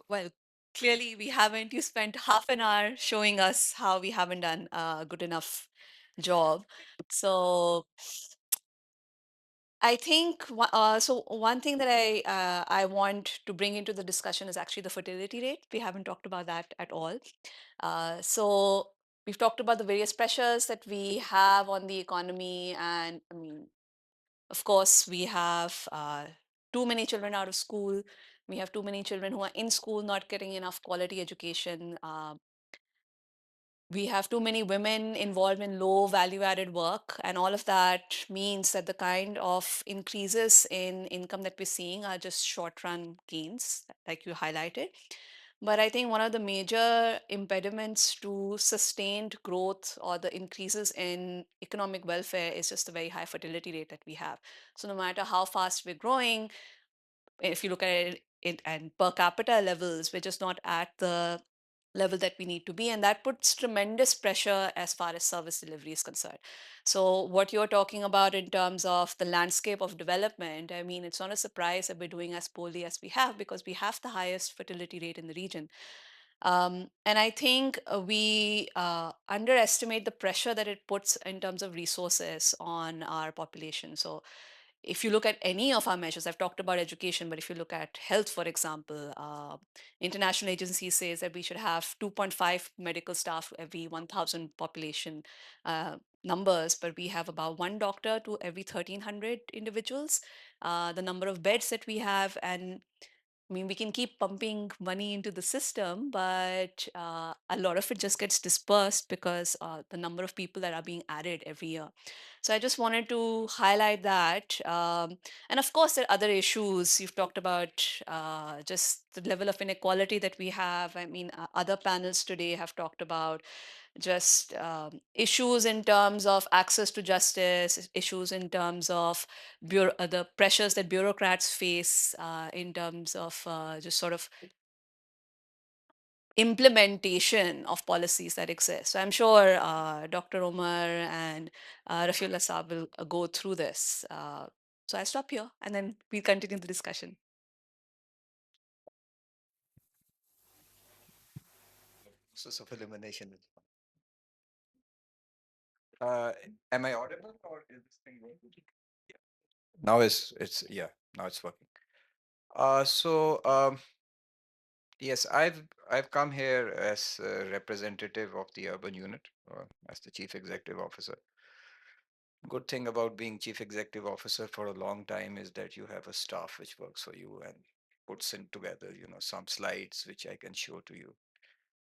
S2: Well, clearly we haven't. You spent half an hour showing us how we haven't done a good enough job. So I think one thing that I want to bring into the discussion is actually the fertility rate. We haven't talked about that at all. So we've talked about the various pressures that we have on the economy, and I mean, of course, we have too many children out of school. We have too many children who are in school not getting enough quality education. We have too many women involved in low value added work, and all of that means that the kind of increases in income that we're seeing are just short run gains, like you highlighted. But I think one of the major impediments to sustained growth or the increases in economic welfare is just the very high fertility rate that we have. So no matter how fast we're growing, if you look at it and per capita levels, we're just not at the level that we need to be. And that puts tremendous pressure as far as service delivery is concerned. So, what you're talking about in terms of the landscape of development, I mean, it's not a surprise that we're doing as poorly as we have because we have the highest fertility rate in the region. And I think we underestimate the pressure that it puts in terms of resources on our population. So, if you look at any of our measures, I've talked about education, but if you look at health, for example, international agency says that we should have 2.5 medical staff every 1,000 population numbers, but we have about one doctor to every 1,300 individuals. The number of beds that we have, and I mean, we can keep pumping money into the system, but a lot of it just gets dispersed because the number of people that are being added every year. So I just wanted to highlight that. And of course, there are other issues. You've talked about just the level of inequality that we have. I mean, other panels today have talked about just issues in terms of access to justice, issues in terms of the pressures that bureaucrats face in terms of just sort of implementation of policies that exist. So I'm sure Dr. Omar and Rafiullah Saab will go through this. So I stop here and then we'll continue the discussion.
S3: Process of elimination. Uh, am I audible or is this thing working? Yeah. Now it's yeah, now it's working. So yes, I've come here as a representative of the urban unit, as the chief executive officer. Good thing about being chief executive officer for a long time is that you have a staff which works for you and puts in together, some slides which I can show to you.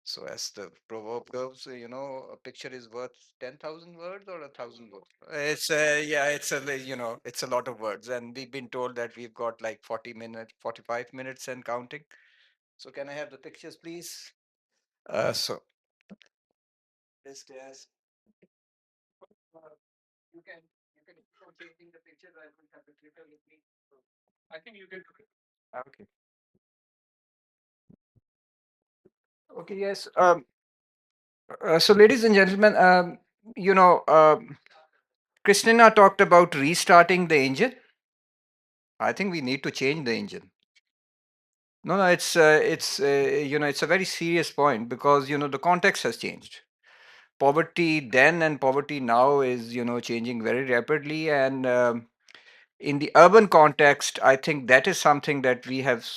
S3: So as the proverb goes, a picture is worth 10,000 words or 1,000 words. It's yeah, it's a lot of words, and we've been told that we've got like 40 minutes, 45 minutes and counting. So can I have the pictures, please? So this is you can keep on changing the pictures. I will have the clicker with me. So I think you can do it. Okay. Okay. Yes. So ladies and gentlemen, you know, Christina talked about restarting the engine. I think we need to change the engine. No, no, it's a very serious point because the context has changed. Poverty then and poverty now is changing very rapidly, and in the urban context, I think that is something that we have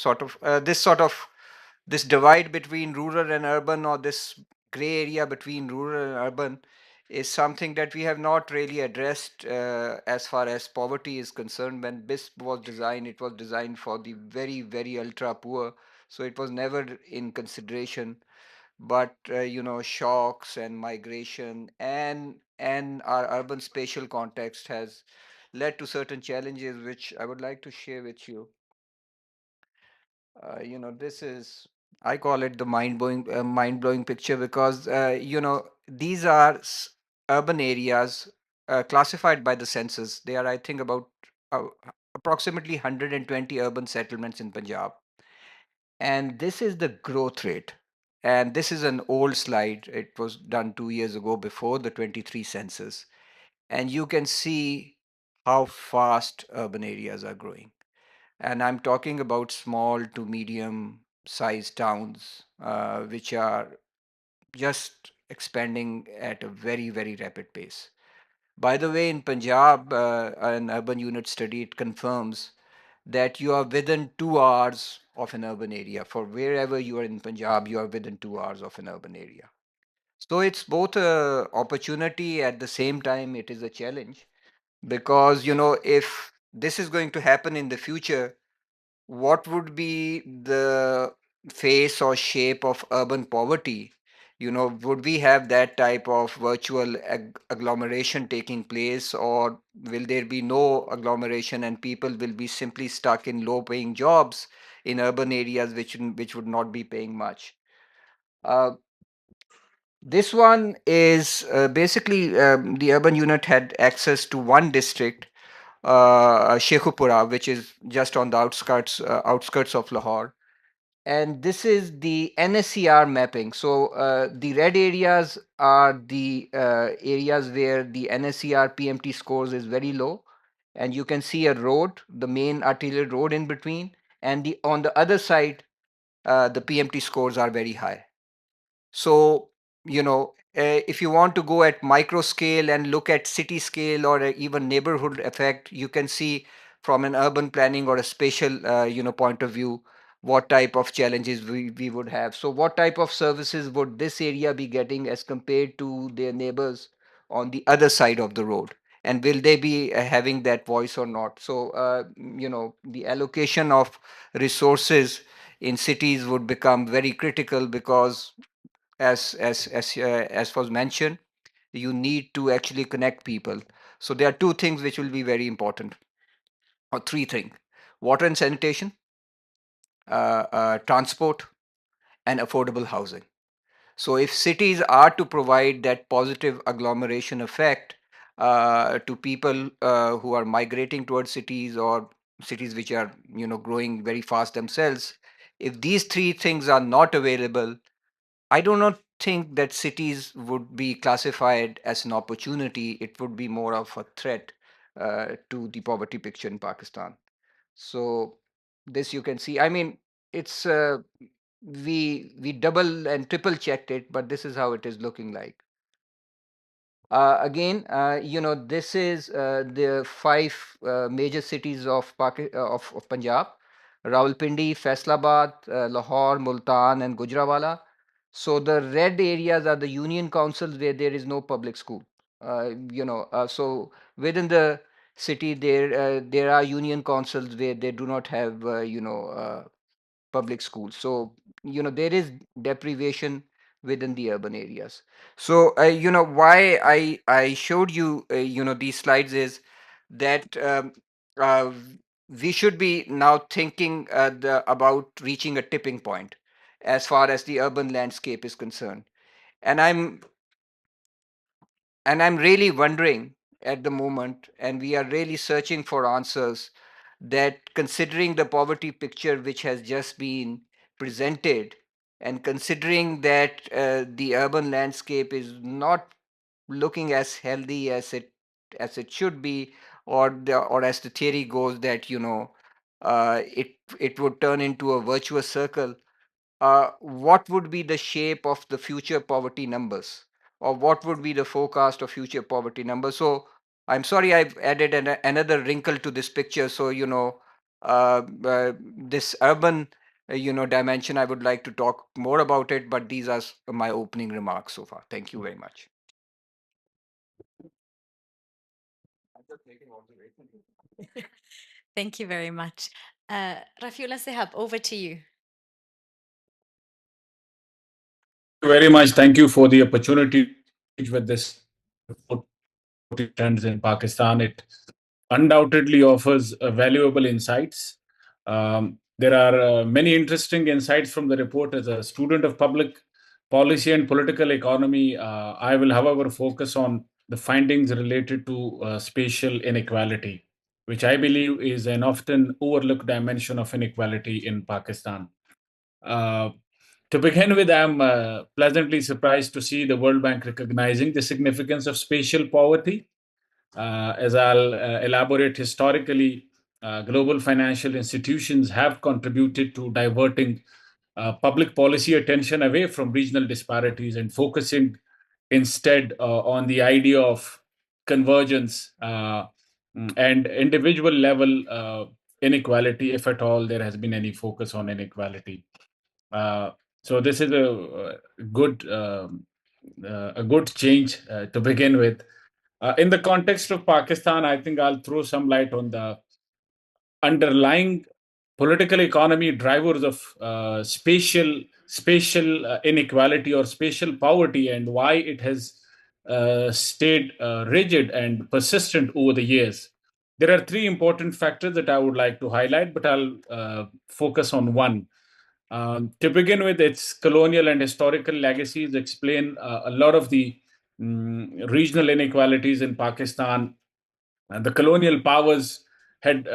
S3: this divide between rural and urban, or this gray area between rural and urban, is something that we have not really addressed as far as poverty is concerned. When BISP was designed, it was designed for the very, very ultra poor, so it was never in consideration. But shocks and migration and our urban spatial context has led to certain challenges, which I would like to share with you. This is, I call it the mind blowing picture, because these are urban areas classified by the census. They are, I think, about uh, approximately 120 urban settlements in Punjab, and this is the growth rate. And this is an old slide. It was done 2 years ago, before the 23 census, and you can see how fast urban areas are growing. And I'm talking about small to medium sized towns, which are just expanding at a very, very rapid pace. By the way, in Punjab, an urban unit study, it confirms that you are within 2 hours of an urban area. For wherever you are in Punjab, you are within 2 hours of an urban area. So it's both a opportunity, at the same time it is a challenge, because if this is going to happen in the future, what would be the face or shape of urban poverty? Would we have that type of virtual agglomeration taking place, or will there be no agglomeration and people will be simply stuck in low paying jobs in urban areas, which would not be paying much? uh, this one is basically, the urban unit had access to one district, Sheikhupura, which is just on the outskirts of Lahore. And this is the NSCR mapping. So the red areas are the areas where the NSCR PMT scores is very low, and you can see a road, the main arterial road in between, and on the other side, the PMT scores are very high. So, if you want to go at micro scale and look at city scale, or even neighborhood effect, you can see from an urban planning or a spatial, point of view, what type of challenges we would have. So, what type of services would this area be getting as compared to their neighbors on the other side of the road? And will they be having that voice or not? So, the allocation of resources in cities would become very critical, because as was mentioned, you need to actually connect people. So there are two things which will be very important, or three things: water and sanitation, transport, and affordable housing. So if cities are to provide that positive agglomeration effect to people who are migrating towards cities, or cities which are growing very fast themselves, if these three things are not available, I do not think that cities would be classified as an opportunity. It would be more of a threat to the poverty picture in Pakistan. So this you can see. I mean, it's we double and triple checked it, but this is how it is looking like. Again, this is the five major cities of Punjab: Rawalpindi, Faisalabad, Lahore, Multan, and Gujranwala. So the red areas are the union councils where there is no public school. So within the city, there are union councils where they do not have public schools. So there is deprivation within the urban areas. So, why I showed you, these slides is that uh, we should be now thinking about reaching a tipping point as far as the urban landscape is concerned. And I'm really wondering at the moment, and we are really searching for answers, that considering the poverty picture which has just been presented, and considering that the urban landscape is not looking as healthy as it should be, or as the theory goes that it would turn into a virtuous circle, what would be the shape of the future poverty numbers, or what would be the forecast of future poverty numbers? So I'm sorry I've added another wrinkle to this picture. So this urban dimension, I would like to talk more about it, but these are my opening remarks so far. Thank you very much.
S1: Thank you very much. Rafiullah Sehab, over to you.
S4: Very much. Thank you for the opportunity with this trends in Pakistan. It undoubtedly offers valuable insights. There are many interesting insights from the report. As a student of public policy and political economy, I will, however, focus on the findings related to spatial inequality, which I believe is an often overlooked dimension of inequality in Pakistan. Uh, to begin with, I'm pleasantly surprised to see the World Bank recognizing the significance of spatial poverty. As I'll elaborate historically, global financial institutions have contributed to diverting public policy attention away from regional disparities and focusing instead on the idea of convergence and individual level inequality, if at all there has been any focus on inequality. Uh, so this is good a good change to begin with. In the context of Pakistan, I think I'll throw some light on the underlying political economy drivers of spatial inequality or spatial poverty, and why it has stayed rigid and persistent over the years. There are three important factors that I would like to highlight, but I'll focus on one. To begin with, its colonial and historical legacies explain a lot of the regional inequalities in Pakistan. And the colonial powers had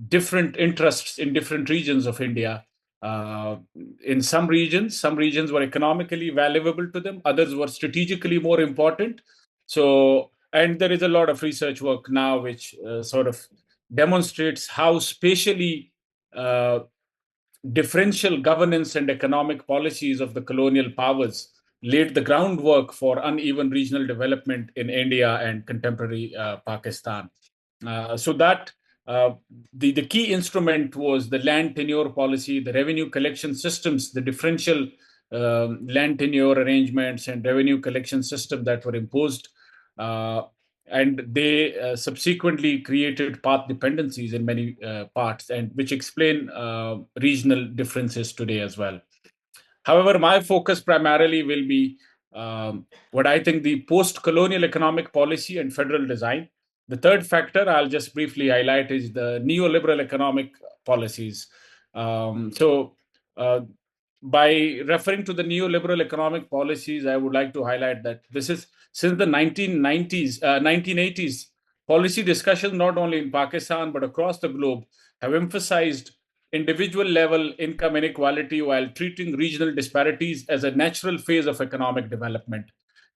S4: different interests in different regions of India. Uh, in some regions were economically valuable to them, others were strategically more important. So, and there is a lot of research work now which sort of demonstrates how spatially uh, differential governance and economic policies of the colonial powers laid the groundwork for uneven regional development in India and contemporary Pakistan. So that the key instrument was the land tenure policy, the revenue collection systems, the differential land tenure arrangements and revenue collection system that were imposed. And they subsequently created path dependencies in many parts, and which explain regional differences today as well. However, my focus primarily will be what I think the post-colonial economic policy and federal design. The third factor I'll just briefly highlight is the neoliberal economic policies. So, by referring to the neoliberal economic policies, I would like to highlight that this is since the 1980s, policy discussions not only in Pakistan but across the globe have emphasized individual level income inequality while treating regional disparities as a natural phase of economic development.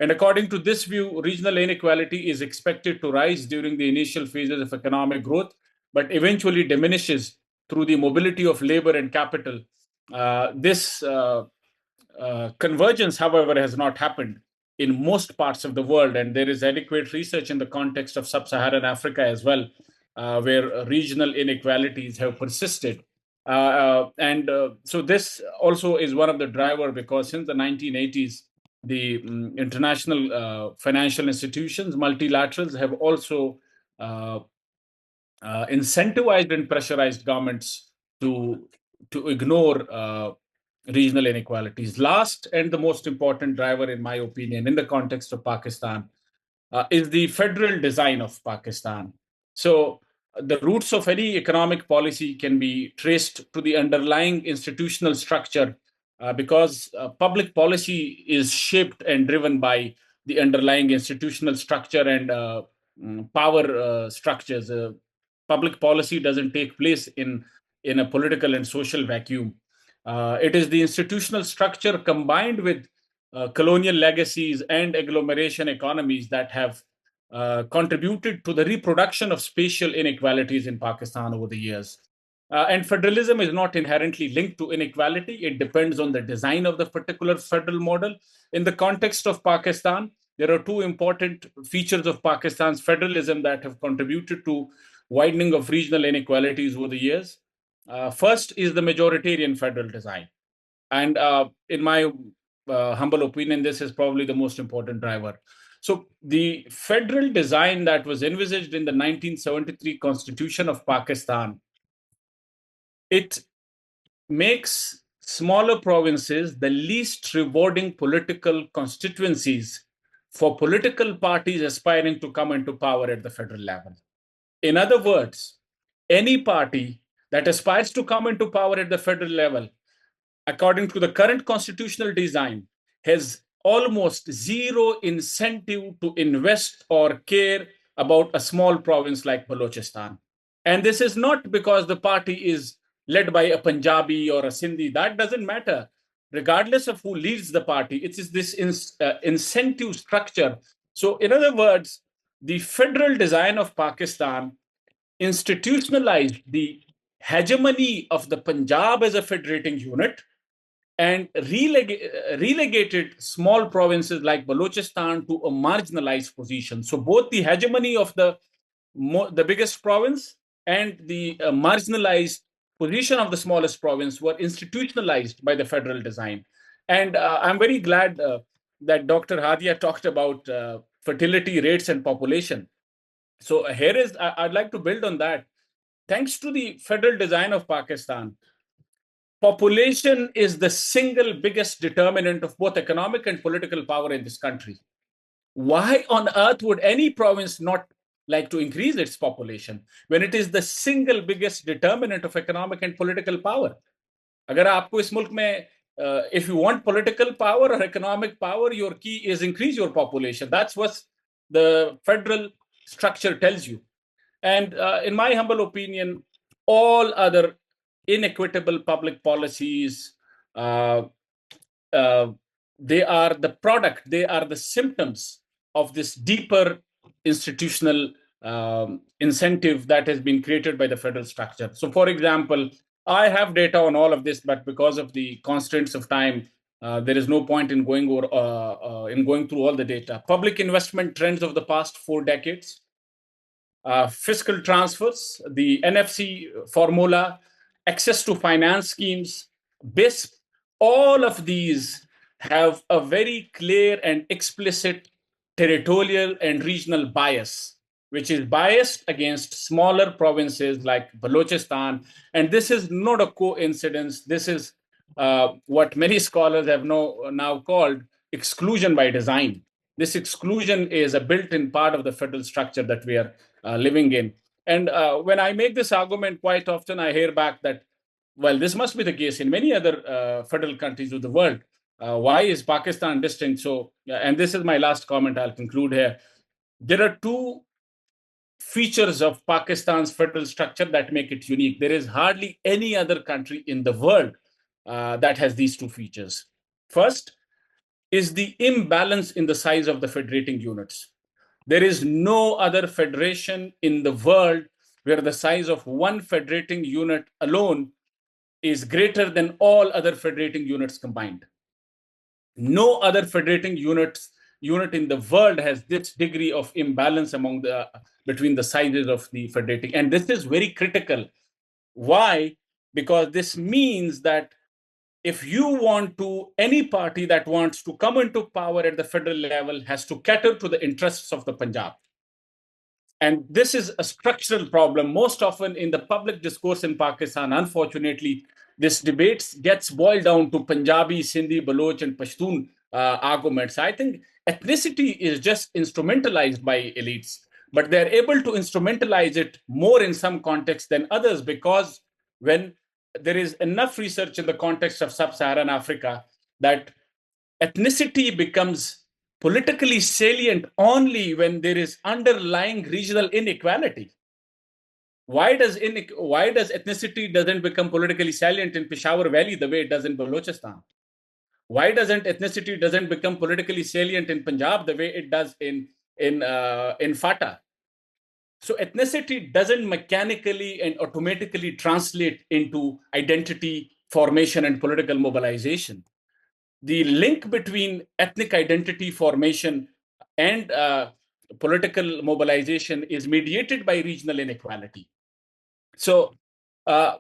S4: And according to this view, regional inequality is expected to rise during the initial phases of economic growth, but eventually diminishes through the mobility of labor and capital. This convergence, however, has not happened in most parts of the world, and there is adequate research in the context of sub-Saharan Africa as well, where regional inequalities have persisted. So this also is one of the driver, because since the 1980s, the international financial institutions, multilaterals, have also uh, incentivized and pressurized governments to ignore regional inequalities. Last and the most important driver, in my opinion, in the context of Pakistan, is the federal design of Pakistan. So, the roots of any economic policy can be traced to the underlying institutional structure because public policy is shaped and driven by the underlying institutional structure and power structures. Public policy doesn't take place in a political and social vacuum. It is the institutional structure combined with colonial legacies and agglomeration economies that have contributed to the reproduction of spatial inequalities in Pakistan over the years. And federalism is not inherently linked to inequality. It depends on the design of the particular federal model. In the context of Pakistan, there are two important features of Pakistan's federalism that have contributed to widening of regional inequalities over the years. First is the majoritarian federal design. And in my humble opinion, this is probably the most important driver. So, the federal design that was envisaged in the 1973 Constitution of Pakistan, it makes smaller provinces the least rewarding political constituencies for political parties aspiring to come into power at the federal level. In other words, any party that aspires to come into power at the federal level, according to the current constitutional design, has almost zero incentive to invest or care about a small province like Balochistan. And this is not because the party is led by a Punjabi or a Sindhi. That doesn't matter. Regardless of who leads the party, it is this incentive structure. So, in other words, the federal design of Pakistan institutionalized the hegemony of the Punjab as a federating unit and relegated small provinces like Balochistan to a marginalized position. So both the hegemony of the biggest province and the marginalized position of the smallest province were institutionalized by the federal design. And I'm very glad that Dr. Hadia talked about fertility rates and population. So here is, I'd like to build on that. Thanks to the federal design of Pakistan, population is the single biggest determinant of both economic and political power in this country. Why on earth would any province not like to increase its population when it is the single biggest determinant of economic and political power? अगर आपको इस मुल्क में if you want political power or economic power, your key is increase your population. That's what the federal structure tells you. And in my humble opinion, all other inequitable public policies, uh, uh, they are the product, they are the symptoms of this deeper institutional incentive that has been created by the federal structure. So, for example, I have data on all of this, but because of the constraints of time, there is no point in going through all the data. Public investment trends of the past 4 decades, fiscal transfers, the NFC formula, access to finance schemes, BISP, all of these have a very clear and explicit territorial and regional bias, which is biased against smaller provinces like Balochistan. And this is not a coincidence. This is what many scholars have now called exclusion by design. This exclusion is a built-in part of the federal structure that we are living in. And when I make this argument, quite often I hear back that, well, this must be the case in many other federal countries of the world. Why is Pakistan distinct? So, and this is my last comment, I'll conclude here. There are two features of Pakistan's federal structure that make it unique. There is hardly any other country in the world that has these two features. First is the imbalance in the size of the federating units. There is no other federation in the world where the size of one federating unit alone is greater than all other federating units combined. No other federating unit in the world has this degree of imbalance between the sizes of the federating. And this is very critical. Why? Because this means that if you want to, any party that wants to come into power at the federal level has to cater to the interests of the Punjab. And this is a structural problem. Most often in the public discourse in Pakistan, unfortunately, this debate gets boiled down to Punjabi, Sindhi, Baloch, and Pashtun arguments. I think ethnicity is just instrumentalized by elites, but they're able to instrumentalize it more in some contexts than others, because when there is enough research in the context of sub-Saharan Africa that ethnicity becomes politically salient only when there is underlying regional inequality. Why does ethnicity doesn't become politically salient in Peshawar Valley the way it does in Balochistan? Why doesn't ethnicity doesn't become politically salient in Punjab the way it does in Fata? So ethnicity doesn't mechanically and automatically translate into identity formation and political mobilization. The link between ethnic identity formation and political mobilization is mediated by regional inequality. So, uh,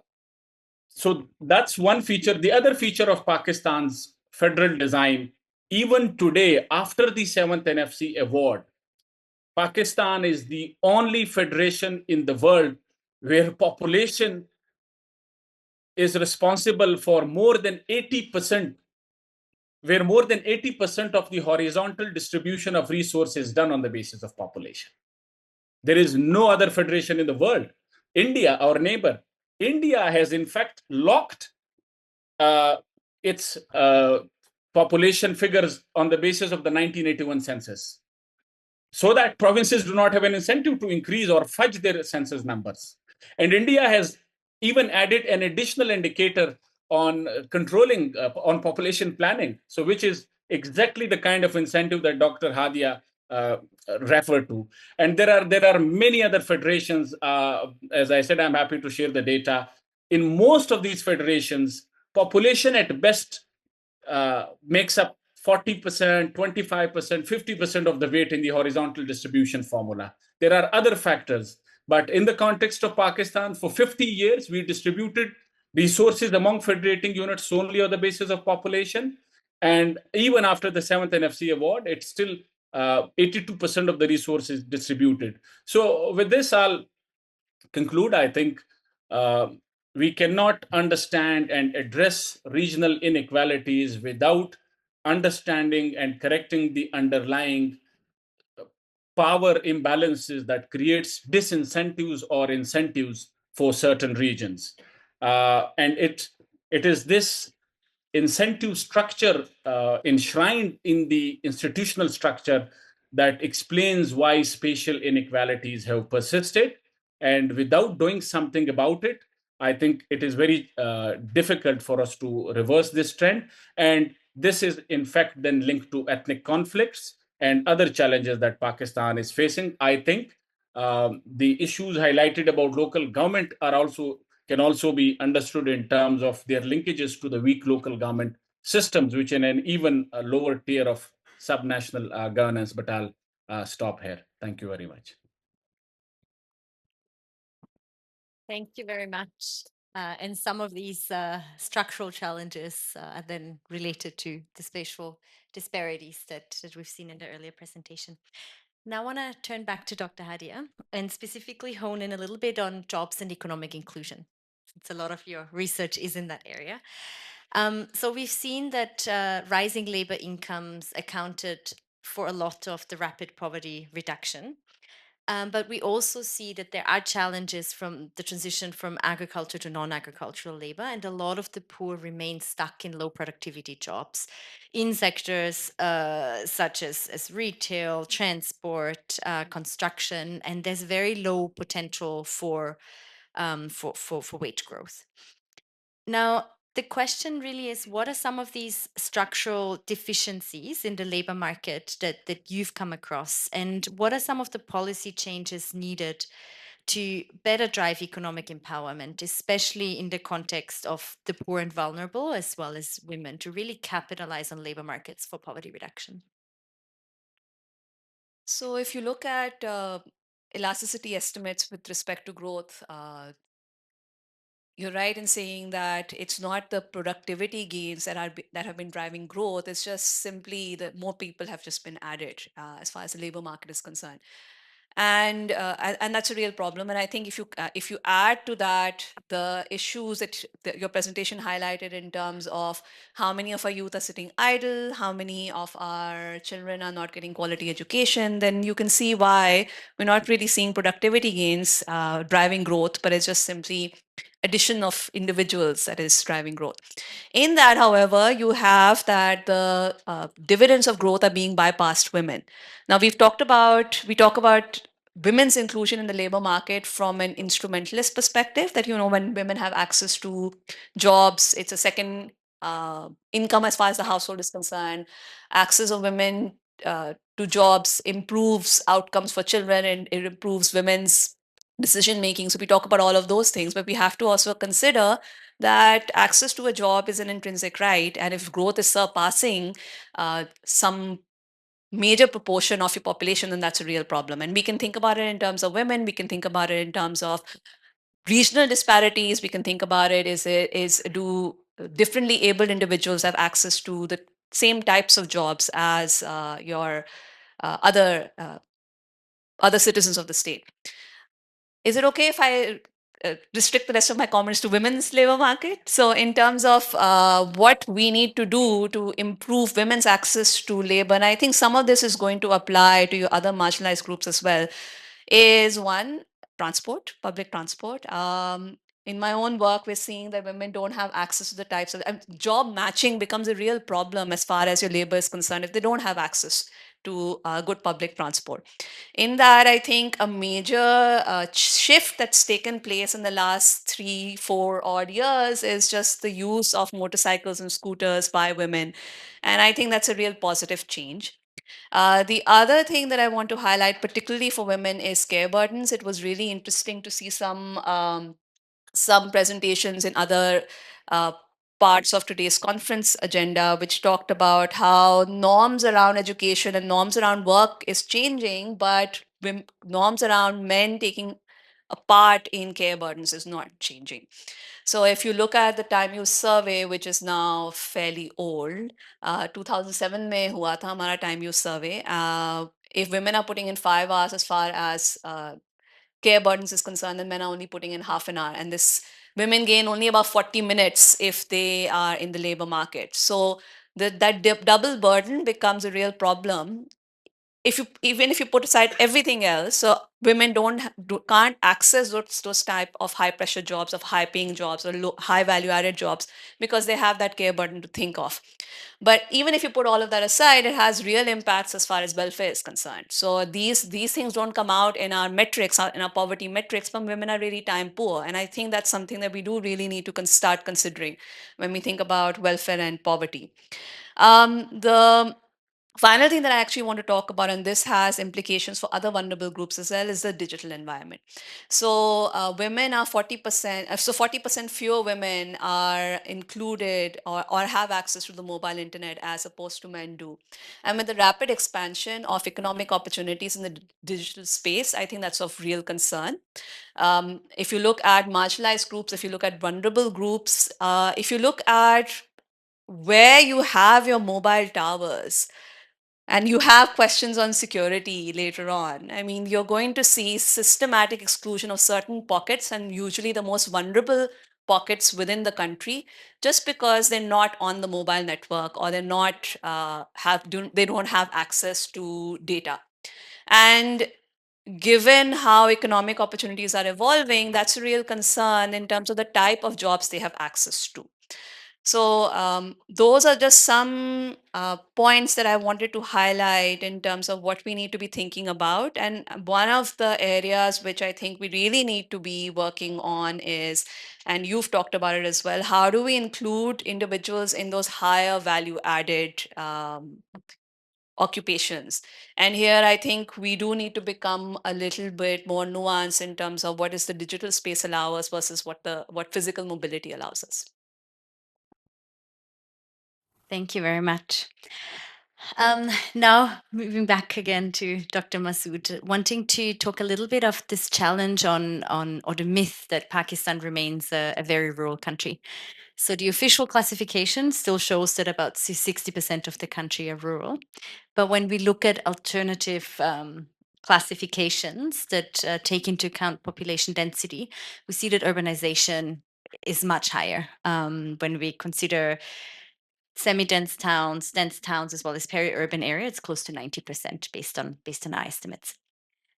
S4: so that's one feature. The other feature of Pakistan's federal design, even today, after the 7th NFC award, Pakistan is the only federation in the world where population is responsible for more than 80%, where more than 80% of the horizontal distribution of resources is done on the basis of population. There is no other federation in the world. India, our neighbor, India has in fact locked its population figures on the basis of the 1981 census, so that provinces do not have an incentive to increase or fudge their census numbers. And India has even added an additional indicator on controlling on population planning, so which is exactly the kind of incentive that Dr. Hadia referred to. And there are many other federations. As I said, I'm happy to share the data. In most of these federations, population at best makes up 40%, 25%, 50% of the weight in the horizontal distribution formula. There are other factors, but in the context of Pakistan, for 50 years, we distributed resources among federating units solely on the basis of population. And even after the 7th NFC award, it's still 82% of the resources distributed. So with this, I'll conclude. I think uh, we cannot understand and address regional inequalities without understanding and correcting the underlying power imbalances that creates disincentives or incentives for certain regions. And it is this incentive structure enshrined in the institutional structure that explains why spatial inequalities have persisted. And without doing something about it, I think it is very difficult for us to reverse this trend. And this is, in fact, then linked to ethnic conflicts and other challenges that Pakistan is facing. I think the issues highlighted about local government are also can also be understood in terms of their linkages to the weak local government systems, which in an even lower tier of subnational governance. But I'll stop here. Thank you very much.
S1: Thank you very much. And some of these structural challenges are then related to the spatial disparities that we've seen in the earlier presentation. Now I want to turn back to Dr. Hadia and specifically hone in a little bit on jobs and economic inclusion, since a lot of your research is in that area. So we've seen that rising labor incomes accounted for a lot of the rapid poverty reduction. But we also see that there are challenges from the transition from agriculture to non-agricultural labor, and a lot of the poor remain stuck in low productivity jobs in sectors such as retail, transport, construction, and there's very low potential for wage growth. Now, the question really is, what are some of these structural deficiencies in the labor market that you've come across? And what are some of the policy changes needed to better drive economic empowerment, especially in the context of the poor and vulnerable, as well as women, to really capitalize on labor markets for poverty reduction?
S2: So if you look at elasticity estimates with respect to growth, you're right in saying that it's not the productivity gains that have been driving growth. It's just simply that more people have just been added as far as the labor market is concerned. And that's a real problem. And I think if you add to that the issues that your presentation highlighted in terms of how many of our youth are sitting idle, how many of our children are not getting quality education, then you can see why we're not really seeing productivity gains driving growth, but it's just simply addition of individuals that is driving growth. In that, however, you have that the dividends of growth are being bypassed women. Now we talk about women's inclusion in the labor market from an instrumentalist perspective, that when women have access to jobs, it's a second income as far as the household is concerned. Access of women to jobs improves outcomes for children, and it improves women's decision making. So we talk about all of those things, but we have to also consider that access to a job is an intrinsic right, and if growth is surpassing some major proportion of your population, then that's a real problem. And we can think about it in terms of women, we can think about it in terms of regional disparities, we can think about it is do differently abled individuals have access to the same types of jobs as your other citizens of the state. Is it okay if I restrict the rest of my comments to women's labor market? So in terms of what we need to do to improve women's access to labor, and I think some of this is going to apply to your other marginalized groups as well, is one, transport, public transport. In my own work, we're seeing that women don't have access to the types of job matching becomes a real problem as far as your labor is concerned if they don't have access to good public transport. In that, I think a major shift that's taken place in the last 3-4 odd years is just the use of motorcycles and scooters by women. And I think that's a real positive change. The other thing that I want to highlight, particularly for women, is care burdens. It was really interesting to see some presentations in other uh, parts of today's conference agenda, which talked about how norms around education and norms around work is changing, but norms around men taking a part in care burdens is not changing. So if you look at the time use survey, which is now fairly old, 2007 में हुआ था हमारा time use survey. If women are putting in 5 hours as far as care burdens is concerned, and men are only putting in half an hour. And this women gain only about 40 minutes if they are in the labor market. So that double burden becomes a real problem if you even if you put aside everything else. So women can't access those type of high pressure jobs, of high paying jobs, or high value added jobs, because they have that care burden to think of. But even if you put all of that aside, it has real impacts as far as welfare is concerned. So these things don't come out in our metrics, in our poverty metrics, but women are really time poor. And I think that's something that we do really need to start considering when we think about welfare and poverty. The final thing that I actually want to talk about, and this has implications for other vulnerable groups as well, is the digital environment. So women are 40%, so 40% fewer women are included or have access to the mobile internet as opposed to men do. And with the rapid expansion of economic opportunities in the digital space, I think that's of real concern. If you look at marginalized groups, if you look at vulnerable groups, if you look at where you have your mobile towers, and you have questions on security later on, I mean, you're going to see systematic exclusion of certain pockets, and usually the most vulnerable pockets within the country, just because they're not on the mobile network, or they're not they don't have access to data. And given how economic opportunities are evolving, that's a real concern in terms of the type of jobs they have access to. So those are just some points that I wanted to highlight in terms of what we need to be thinking about. And one of the areas which I think we really need to be working on is, and you've talked about it as well, how do we include individuals in those higher value added occupations? And here I think we do need to become a little bit more nuanced in terms of what does the digital space allow us versus what physical mobility allows us.
S1: Thank you very much. Now, moving back again to Dr. Masud, wanting to talk a little bit of this challenge on or the myth that Pakistan remains a very rural country. So the official classification still shows that about 60% of the country are rural. But when we look at alternative classifications that take into account population density, we see that urbanization is much higher when we consider semi-dense towns, dense towns, as well as peri-urban area. It's close to 90% based on our estimates.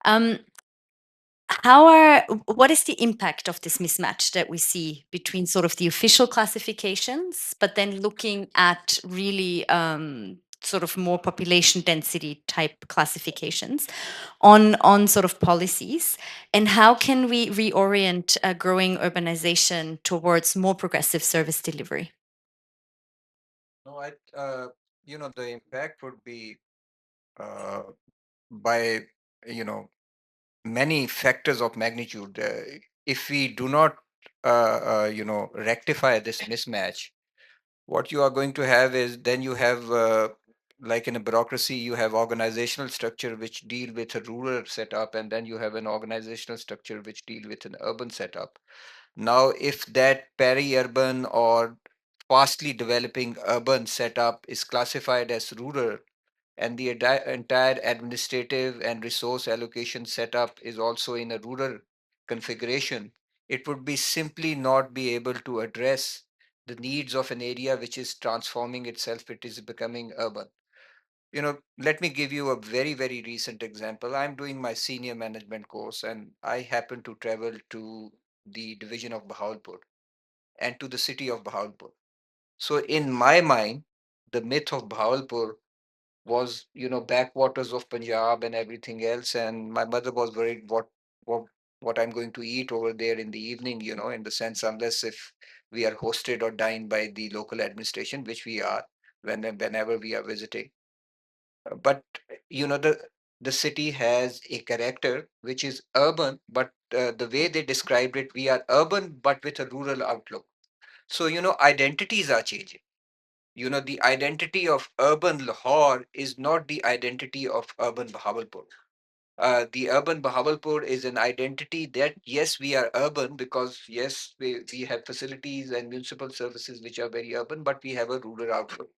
S1: What is the impact of this mismatch that we see between sort of the official classifications, but then looking at really sort of more population density type classifications on sort of policies, and how can we reorient growing urbanization towards more progressive service delivery?
S3: No, the impact would be by, you know, many factors of magnitude. If we do not, rectify this mismatch, what you are going to have is then you have, like in a bureaucracy, you have organizational structure which deal with a rural setup, and then you have an organizational structure which deal with an urban setup. Now, if that peri-urban or fastly developing urban setup is classified as rural, and the entire administrative and resource allocation setup is also in a rural configuration, it would be simply not be able to address the needs of an area which is transforming itself, it is becoming urban. Let me give you a very, very recent example. I'm doing my senior management course, and I happen to travel to the division of Bahawalpur and to the city of Bahawalpur. So in my mind, the myth of Bahawalpur was, backwaters of Punjab and everything else. And my mother was worried what what I'm going to eat over there in the evening, in the sense, unless if we are hosted or dined by the local administration, which we are whenever we are visiting. But the city has a character which is urban, but the way they described it, we are urban but with a rural outlook. So identities are changing. The identity of urban Lahore is not the identity of urban Bahawalpur. The urban Bahawalpur is an identity that, yes, we are urban because, yes, we have facilities and municipal services which are very urban, but we have a rural outlook.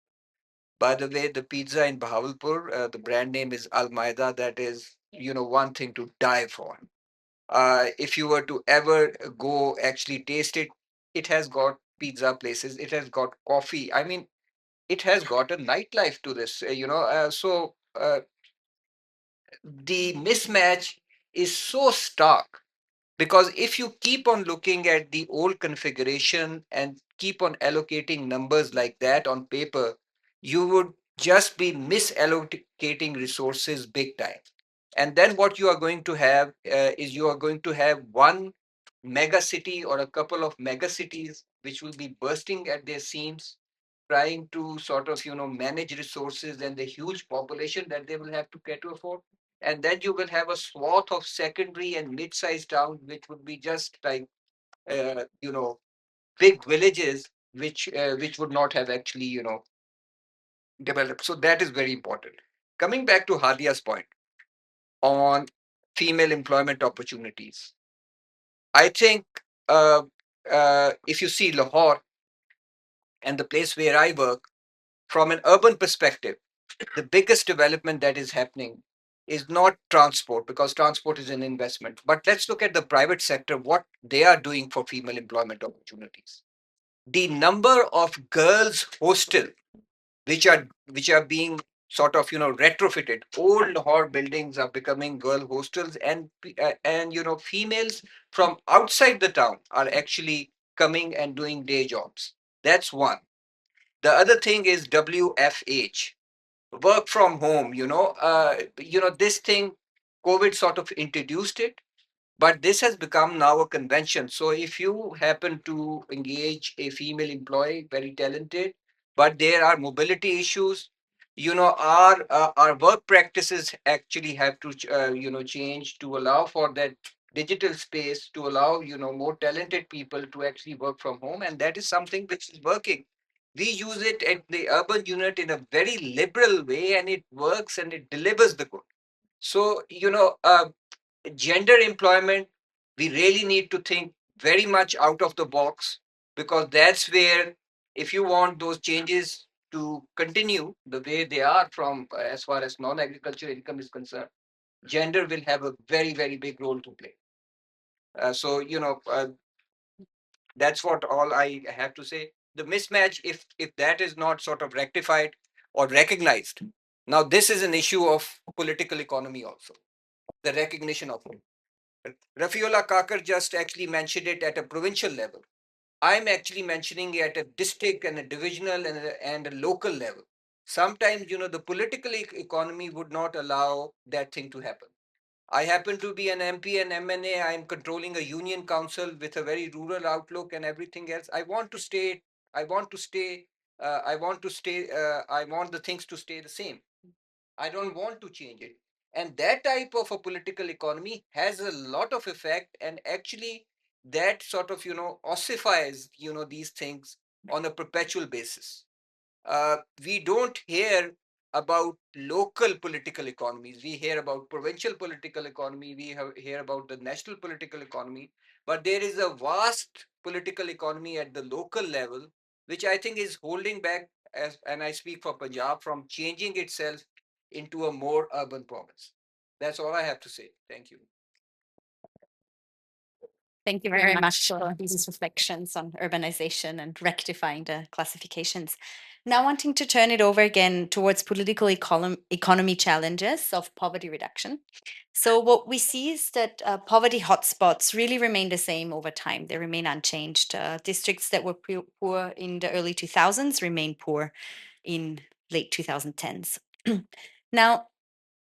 S3: By the way, the pizza in Bahawalpur, the brand name is Al Maida. That is, one thing to die for. If you were to ever go actually taste it, it has got pizza places, it has got coffee. I mean, it has got a nightlife to this, the mismatch is so stark, because if you keep on looking at the old configuration and keep on allocating numbers like that on paper, you would just be misallocating resources big time. And then what you are going to have is you are going to have one mega city or a couple of mega cities which will be bursting at their seams, trying to sort of manage resources and the huge population that they will have to cater for. And then you will have a swath of secondary and mid-sized towns which would be just like uh, you know big villages which would not have actually developed. So that is very important. Coming back to Hadia's point on female employment opportunities, I think if you see Lahore and the place where I work, from an urban perspective, the biggest development that is happening is not transport, because transport is an investment. But let's look at the private sector, what they are doing for female employment opportunities. The number of girls hostel which are being sort of retrofitted. Old Lahore buildings are becoming girl hostels, and females from outside the town are actually coming and doing day jobs. That's one. The other thing is WFH, work from home. This thing, COVID sort of introduced it, but this has become now a convention. So if you happen to engage a female employee, very talented, but there are mobility issues, our work practices actually have to change to allow for that digital space, to allow more talented people to actually work from home, and that is something which is working. We use it at the urban unit in a very liberal way, and it works and it delivers the good. So gender employment, we really need to think very much out of the box, because that's where, if you want those changes to continue the way they are from as far as non-agriculture income is concerned, gender will have a very, very big role to play. So, that's what all I have to say. The mismatch, if that is not sort of rectified or recognized, now this is an issue of political economy also, the recognition of it. Rafiullah Kakar just actually mentioned it at a provincial level. I'm actually mentioning it at a district and a divisional and a local level. Sometimes, the political economy would not allow that thing to happen. I happen to be an MP and MNA. I'm controlling a union council with a very rural outlook and everything else. I want to stay. I want to stay. I want to stay. I want the things to stay the same. I don't want to change it. And that type of a political economy has a lot of effect, and actually that sort of, ossifies, these things on a perpetual basis. We don't hear about local political economies. We hear about provincial political economy. Hear about the national political economy. But there is a vast political economy at the local level, which I think is holding back, and I speak for Punjab, from changing itself into a more urban province. That's all I have to say. Thank you.
S1: Thank you very much for these reflections on urbanization and rectifying the classifications. Now, wanting to turn it over again towards political economy challenges of poverty reduction. So, what we see is that poverty hotspots really remain the same over time. They remain unchanged. Districts that were poor in the early 2000s remain poor in late 2010s. Now,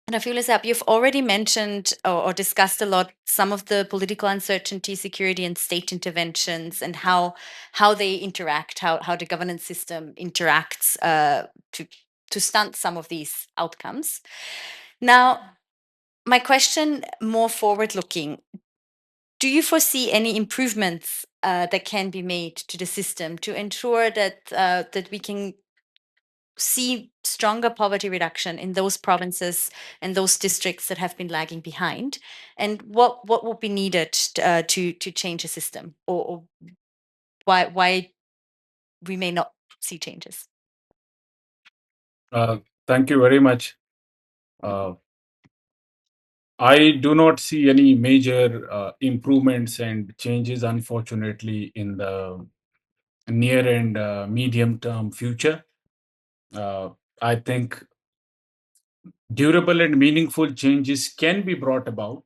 S1: Rafiullah, you've already mentioned or discussed a lot some of the political uncertainty, security, and state interventions, and how they interact, how the governance system interacts to stunt some of these outcomes. Now, my question, more forward-looking: do you foresee any improvements that can be made to the system to ensure that that we can see stronger poverty reduction in those provinces and those districts that have been lagging behind, and what would be needed to change the system, or why we may not see changes?
S4: Thank you very much. I do not see any major improvements and changes, unfortunately, in the near and medium term future. I think durable and meaningful changes can be brought about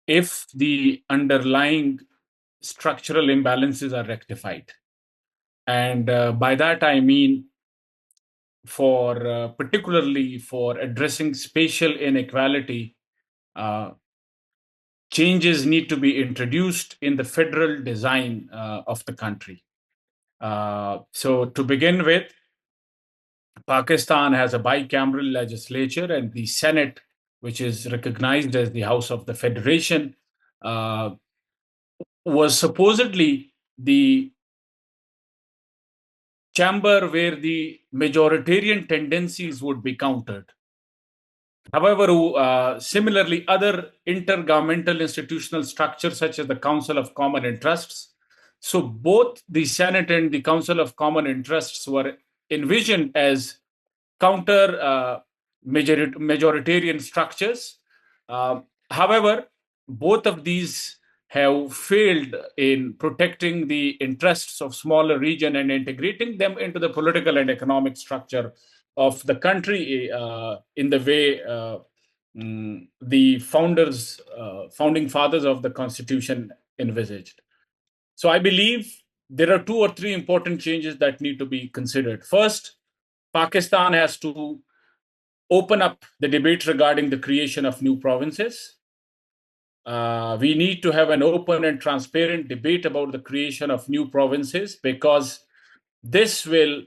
S4: if the underlying structural imbalances are rectified. And by that, I mean particularly for addressing spatial inequality, changes need to be introduced in the federal design of the country. So to begin with, Pakistan has a bicameral legislature, and the Senate, which is recognized as the House of the Federation, was supposedly the chamber where the majoritarian tendencies would be countered. However, similarly, other intergovernmental institutional structures such as the Council of Common Interests, so both the Senate and the Council of Common Interests were envisioned as counter majoritarian structures. However, both of these have failed in protecting the interests of smaller region and integrating them into the political and economic structure of the country in the way the founding fathers of the Constitution envisaged. So I believe there are 2 or 3 important changes that need to be considered. First, Pakistan has to open up the debate regarding the creation of new provinces. We need to have an open and transparent debate about the creation of new provinces, because this will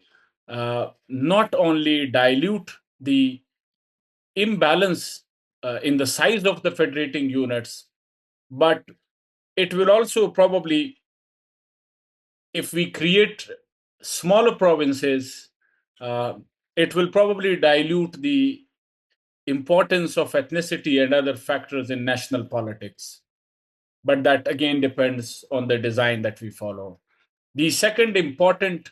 S4: not only dilute the imbalance in the size of the federating units, but it will also probably, if we create smaller provinces, it will probably dilute the importance of ethnicity and other factors in national politics. But that again depends on the design that we follow. The second important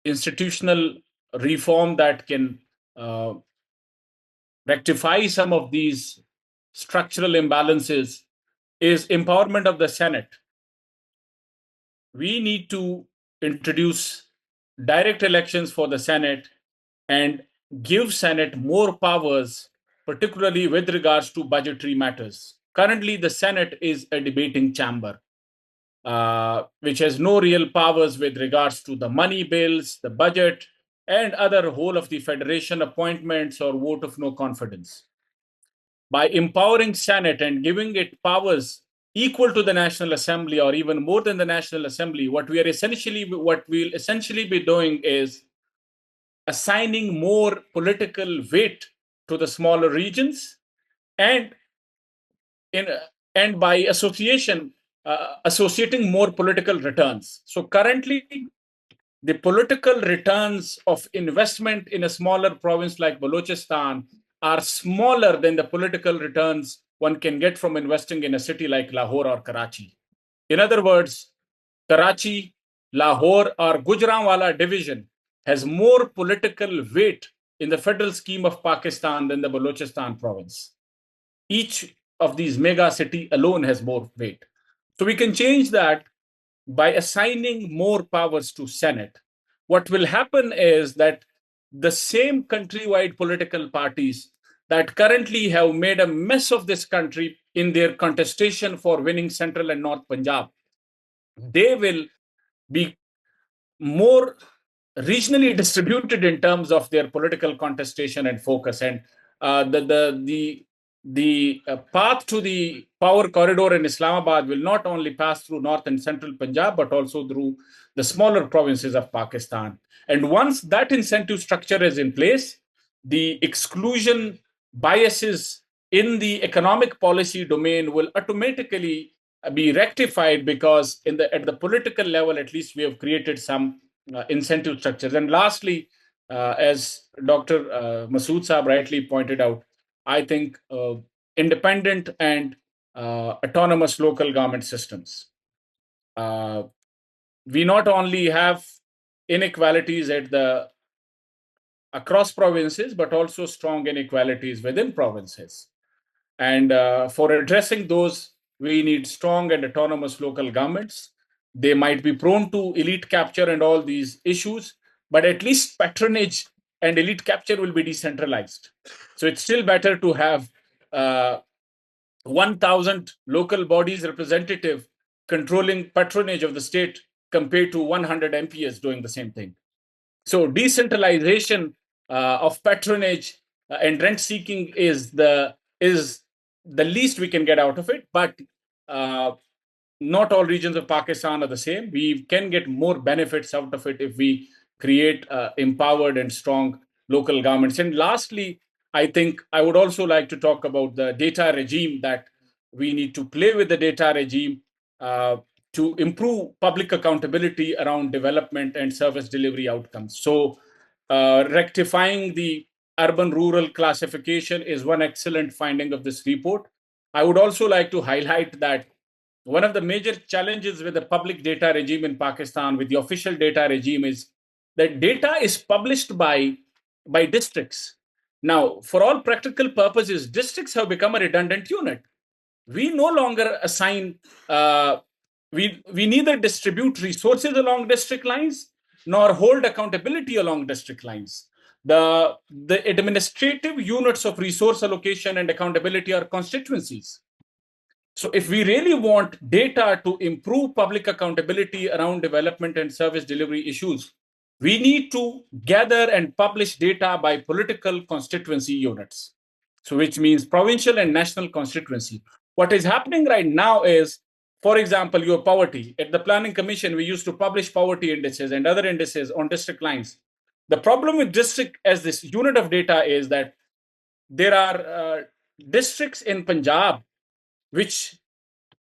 S4: institutional reform that can rectify some of these structural imbalances is empowerment of the Senate. We need to introduce direct elections for the Senate and give Senate more powers, particularly with regards to budgetary matters. Currently, the Senate is a debating chamber, which has no real powers with regards to the money bills, the budget, and other whole of the federation appointments or vote of no confidence. By empowering Senate and giving it powers equal to the National Assembly or even more than the National Assembly, what we'll essentially be doing is assigning more political weight to the smaller regions, and in and by association associating more political returns. So currently, the political returns of investment in a smaller province like Balochistan are smaller than the political returns one can get from investing in a city like Lahore or Karachi. In other words, Karachi, Lahore, or Gujranwala division has more political weight in the federal scheme of Pakistan than the Balochistan province. Each of these mega city alone has more weight. So we can change that by assigning more powers to Senate. What will happen is that the same countrywide political parties that currently have made a mess of this country in their contestation for winning Central and North Punjab, they will be more regionally distributed in terms of their political contestation and focus. And the path to the power corridor in Islamabad will not only pass through North and Central Punjab, but also through the smaller provinces of Pakistan. And once that incentive structure is in place, the exclusion biases in the economic policy domain will automatically be rectified, because at the political level, at least, we have created some incentive structures. And lastly, as Dr. Masud Saab rightly pointed out, I think independent and autonomous local government systems. We not only have inequalities across provinces, but also strong inequalities within provinces. And for addressing those, we need strong and autonomous local governments. They might be prone to elite capture and all these issues, but at least patronage and elite capture will be decentralized. So it's still better to have 1,000 local bodies representative controlling patronage of the state compared to 100 MPs doing the same thing. So decentralization of patronage and rent seeking is the least we can get out of it. But not all regions of Pakistan are the same. We can get more benefits out of it if we create empowered and strong local governments. And lastly, I think I would also like to talk about the data regime, that we need to play with the data regime to improve public accountability around development and service delivery outcomes. So rectifying the urban-rural classification is one excellent finding of this report. I would also like to highlight that one of the major challenges with the public data regime in Pakistan, with the official data regime, is that data is published by districts. Now, for all practical purposes, districts have become a redundant unit. We no longer assign, we neither distribute resources along district lines nor hold accountability along district lines. The administrative units of resource allocation and accountability are constituencies. So if we really want data to improve public accountability around development and service delivery issues, we need to gather and publish data by political constituency units. So which means provincial and national constituency. What is happening right now is, for example, your poverty. At the Planning Commission, we used to publish poverty indices and other indices on district lines. The problem with district as this unit of data is that there are districts in Punjab which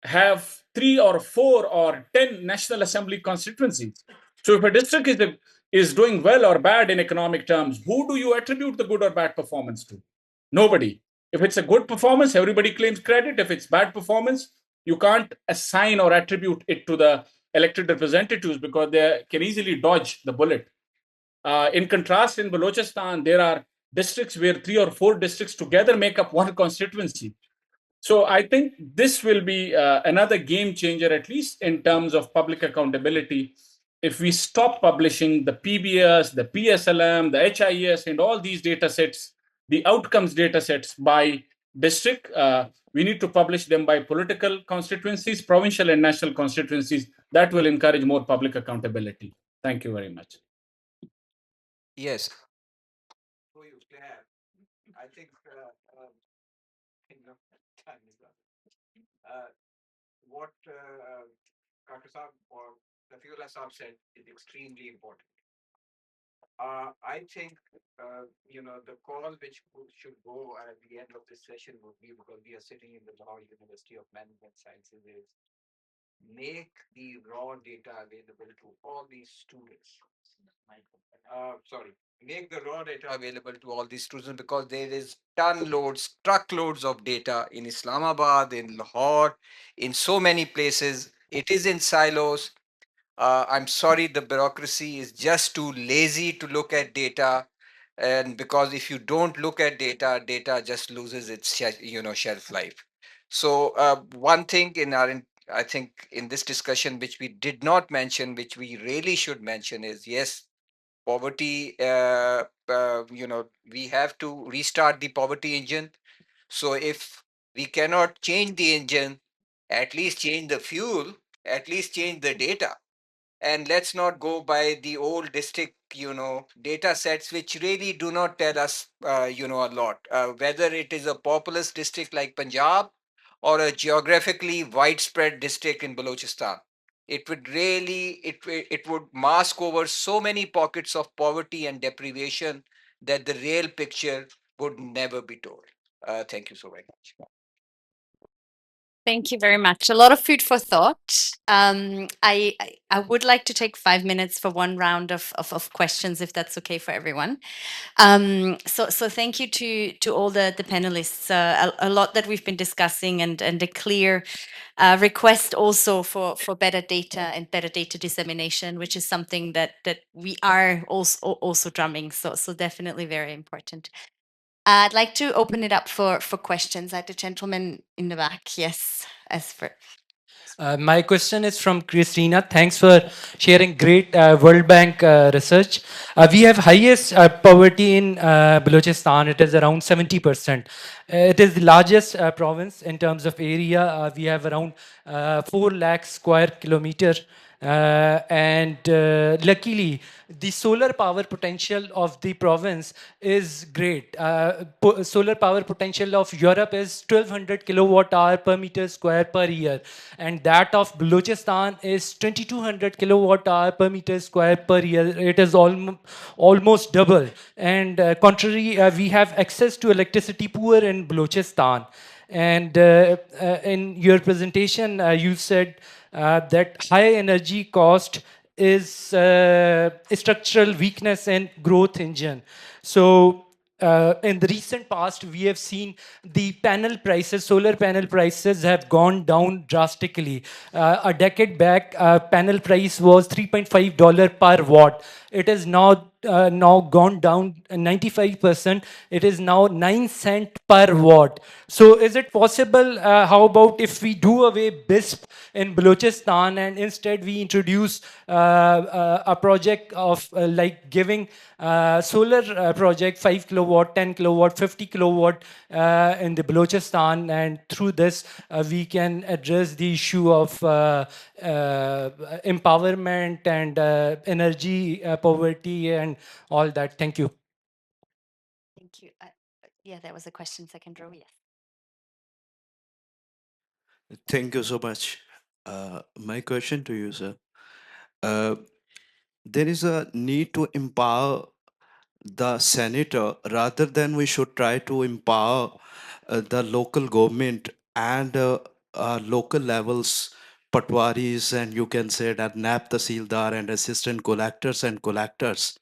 S4: have 3 or 4 or 10 National Assembly constituencies. So if a district is doing well or bad in economic terms, who do you attribute the good or bad performance to? Nobody. If it's a good performance, everybody claims credit. If it's bad performance, you can't assign or attribute it to the elected representatives because they can easily dodge the bullet. In contrast, in Balochistan, there are districts where 3 or 4 districts together make up one constituency. So I think this will be another game changer, at least in terms of public accountability. If we stop publishing the PBS, the PSLM, the HIS, and all these data sets, the outcomes data sets by district, we need to publish them by political constituencies, provincial and national constituencies. That will encourage more public accountability. Thank you very much.
S3: Yes. I think time is up. What Kakar Saab or Rafiullah Saab said is extremely important. I think, the call which should go at the end of this session would be, because we are sitting in the Lahore University of Management Sciences, is make the raw data available to all these students. Sorry, make the raw data available to all these students, because there is ton loads, truckloads of data in Islamabad, in Lahore, in so many places. It is in silos. I'm sorry, the bureaucracy is just too lazy to look at data. And because if you don't look at data, data just loses its shelf life. So one thing I think in this discussion, which we did not mention, which we really should mention, is yes, poverty. We have to restart the poverty engine. So if we cannot change the engine, at least change the fuel, at least change the data. And let's not go by the old district data sets, which really do not tell us a lot, whether it is a populous district like Punjab or a geographically widespread district in Balochistan. It would really it would mask over so many pockets of poverty and deprivation that the real picture would never be told. Thank you so very much.
S1: Thank you very much. A lot of food for thought. I would like to take 5 minutes for one round of questions, if that's okay for everyone. So thank you to all the panelists. A lot that we've been discussing, and a clear request also for better data and better data dissemination, which is something that we are also drumming. So definitely very important. I'd like to open it up for questions. I had the gentleman in the back. Yes, as for.
S5: My question is from Christina. Thanks for sharing great World Bank research. We have highest poverty in Balochistan. It is around 70%. It is the largest province in terms of area. We have around 4 lakh square kilometer. Luckily, the solar power potential of the province is great. Solar power potential of Europe is 1200 kilowatt hour per meter square per year, and that of Balochistan is 2200 kilowatt hour per meter square per year. It is almost double. And contrary, we have access to electricity poor in Balochistan. And in your presentation, you said that high energy cost is a structural weakness and growth engine. So in the recent past, we have seen the panel prices, solar panel prices have gone down drastically. A decade back, panel price was $3.5 per watt. It is now gone down 95%. It is now 9 cent per watt. So is it possible, how about if we do away BISP in Balochistan and instead we introduce a project of like giving solar project 5 kilowatt, 10 kilowatt, 50 kilowatt in the Balochistan, and through this we can address the issue of empowerment and energy poverty and all that. Thank you.
S1: Thank you. Yeah, there was a question, second row. Yes.
S6: Thank you so much. My question to you, sir. Uh, there is a need to empower the senator rather than we should try to empower the local government and local levels, patwaris, and you can say that NAP Tasildar and assistant collectors and collectors.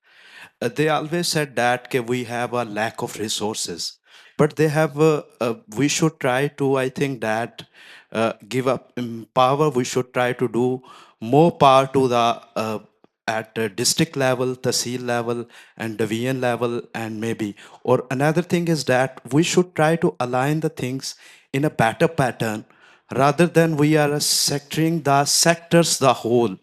S6: They always said that we have a lack of resources, but they have we should try to, I think that give up power. We should try to do more power to the at district level, tahsil level, and division level, and maybe, or another thing is that we should try to align the things in a better pattern rather than we are sectoring the sectors the whole.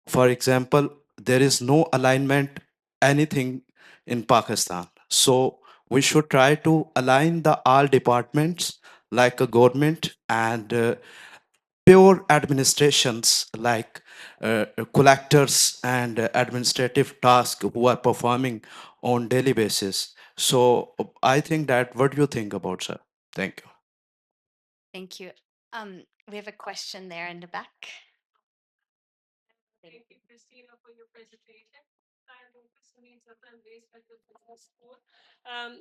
S6: For example, there is no alignment anything in Pakistan. So we should try to align the all departments like a government and pure administrations like collectors and administrative tasks who are performing on daily basis. So I think that what do you think about, sir? Thank you.
S1: Thank you. We have a question there in the back.
S7: Thank you, Christina, for your presentation. I'm based at the business school.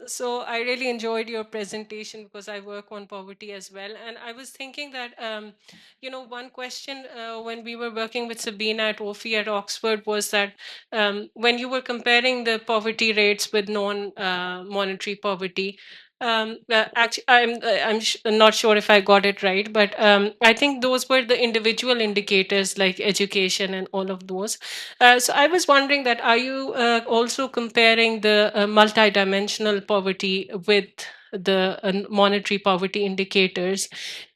S7: So I really enjoyed your presentation because I work on poverty as well. And I was thinking that, one question when we were working with Sabina at OFI at Oxford was that when you were comparing the poverty rates with non-monetary poverty, actually, not sure if I got it right, but I think those were the individual indicators like education and all of those. So I was wondering that are you also comparing the multidimensional poverty with the monetary poverty indicators,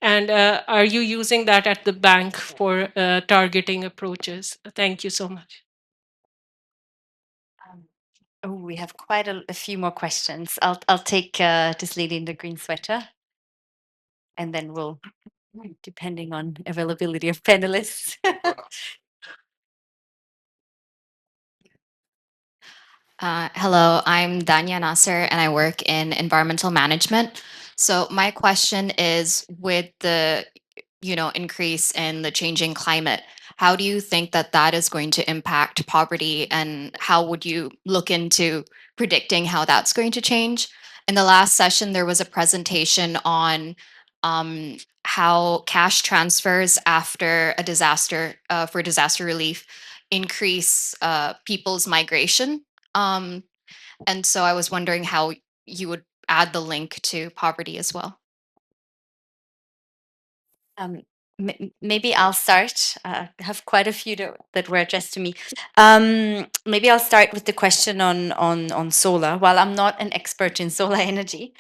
S7: and are you using that at the bank for targeting approaches? Thank you so much.
S1: Oh, we have quite a few more questions. I'll take this lady in the green sweater, and then we'll, depending on availability of panelists.
S8: Hello, I'm Danya Nasser and I work in environmental management. So my question is with the increase in the changing climate, how do you think that that is going to impact poverty and how would you look into predicting how that's going to change? In the last session, there was a presentation on how cash transfers after a disaster for disaster relief increase people's migration. And so I was wondering how you would add the link to poverty as well.
S1: Maybe I'll start. I have quite a few that were addressed to me. Maybe I'll start with the question on solar. While I'm not an expert in solar energy,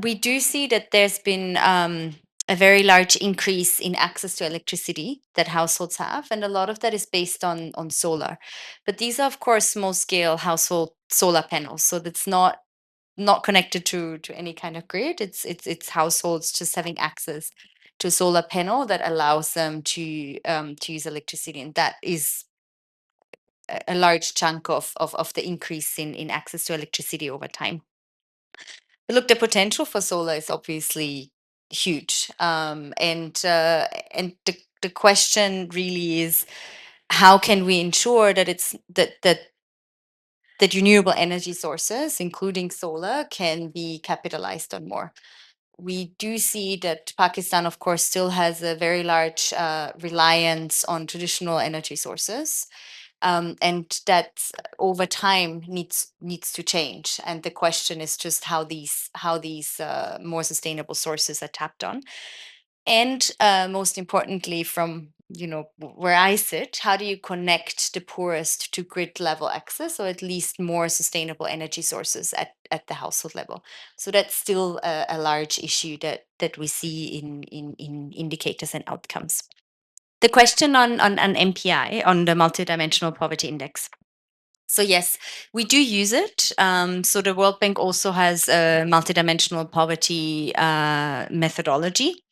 S1: we do see that there's been a very large increase in access to electricity that households have, and a lot of that is based on solar. But these are, of course, small-scale household solar panels, so that's not connected to any kind of grid. It's households just having access to a solar panel that allows them to use electricity, and that is a large chunk of the increase in access to electricity over time. But look, the potential for solar is obviously huge, and the question really is, how can we ensure that that renewable energy sources, including solar, can be capitalized on more? We do see that Pakistan, of course, still has a very large reliance on traditional energy sources, and that over time needs to change. And the question is just how these more sustainable sources are tapped on. And most importantly, from where I sit, how do you connect the poorest to grid level access, or at least more sustainable energy sources at the household level? So that's still a large issue that we see in indicators and outcomes. The question on MPI, on the multidimensional poverty index. So yes, we do use it. So the World Bank also has a multidimensional poverty methodology.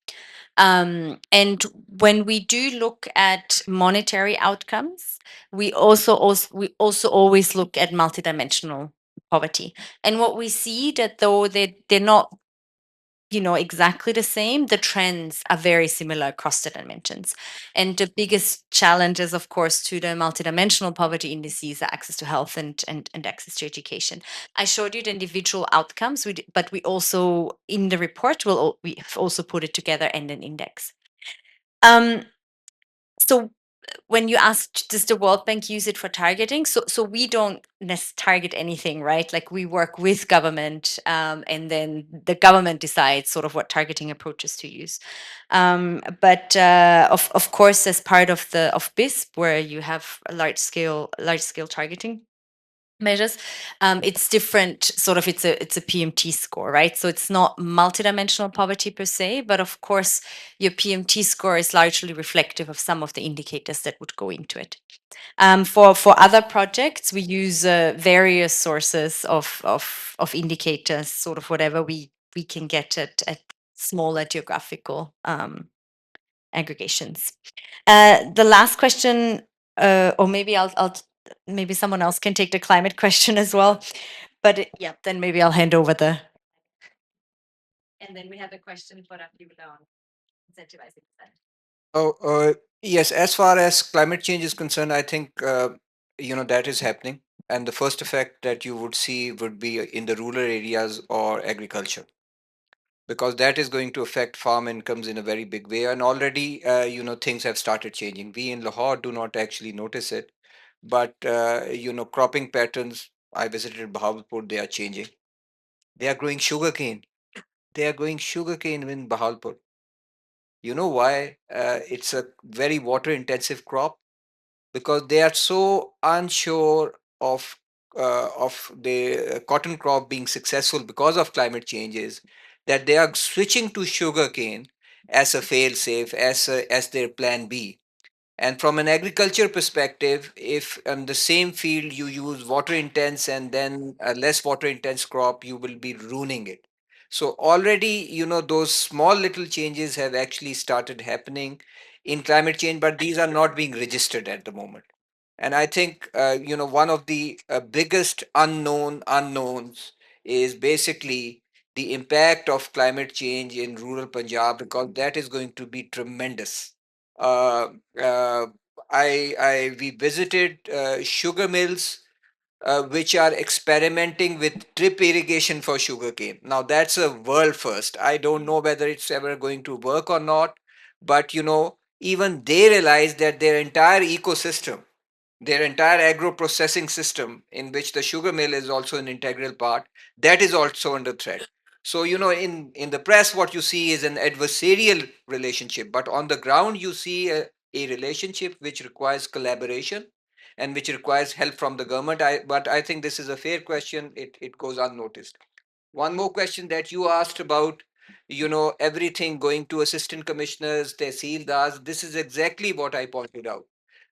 S1: And when we do look at monetary outcomes, we also always look at multidimensional poverty. And what we see that though they're not exactly the same, the trends are very similar across the dimensions. And the biggest challenges, of course, to the multidimensional poverty indices are access to health and access to education. I showed you the individual outcomes, but we also, in the report, we've also put it together in an index. So when you asked, does the World Bank use it for targeting? So we don't target anything, right? Like we work with government, and then the government decides sort of what targeting approaches to use. But of course, as part of BISP, where you have a large scale targeting, measures. It's different, sort of, it's a PMT score, right? So it's not multidimensional poverty per se, but of course your PMT score is largely reflective of some of the indicators that would go into it. For other projects, we use various sources of indicators, sort of whatever we can get at smaller geographical aggregations. The last question, or maybe maybe someone else can take the climate question as well. But yeah, then maybe I'll hand over the. And then we have a question for Rafiullah on incentivizing that.
S3: Yes, as far as climate change is concerned, I think that is happening, and the first effect that you would see would be in the rural areas or agriculture, because that is going to affect farm incomes in a very big way. And already, things have started changing. We in Lahore do not actually notice it, but cropping patterns. I visited Bahawalpur; they are changing. They are growing sugarcane. They are growing sugarcane in Bahawalpur. You know why? It's a very water intensive crop, because they are so unsure of the cotton crop being successful because of climate changes, that they are switching to sugarcane as a fail safe, as their plan B. And from an agriculture perspective, if on the same field you use water intense and then a less water intense crop, you will be ruining it. So already, those small little changes have actually started happening in climate change, but these are not being registered at the moment. And I think, one of the biggest unknowns is basically the impact of climate change in rural Punjab, because that is going to be tremendous. uh, uh, we visited sugar mills which are experimenting with drip irrigation for sugarcane. Now that's a world first. I don't know whether it's ever going to work or not, but even they realize that their entire agro processing system, in which the sugar mill is also an integral part, that is also under threat. So in the press what you see is an adversarial relationship, but on the ground you see a relationship which requires collaboration and which requires help from the government. But I think this is a fair question. It goes unnoticed. One more question that you asked about, everything going to assistant commissioners, tehsildars. This is exactly what I pointed out.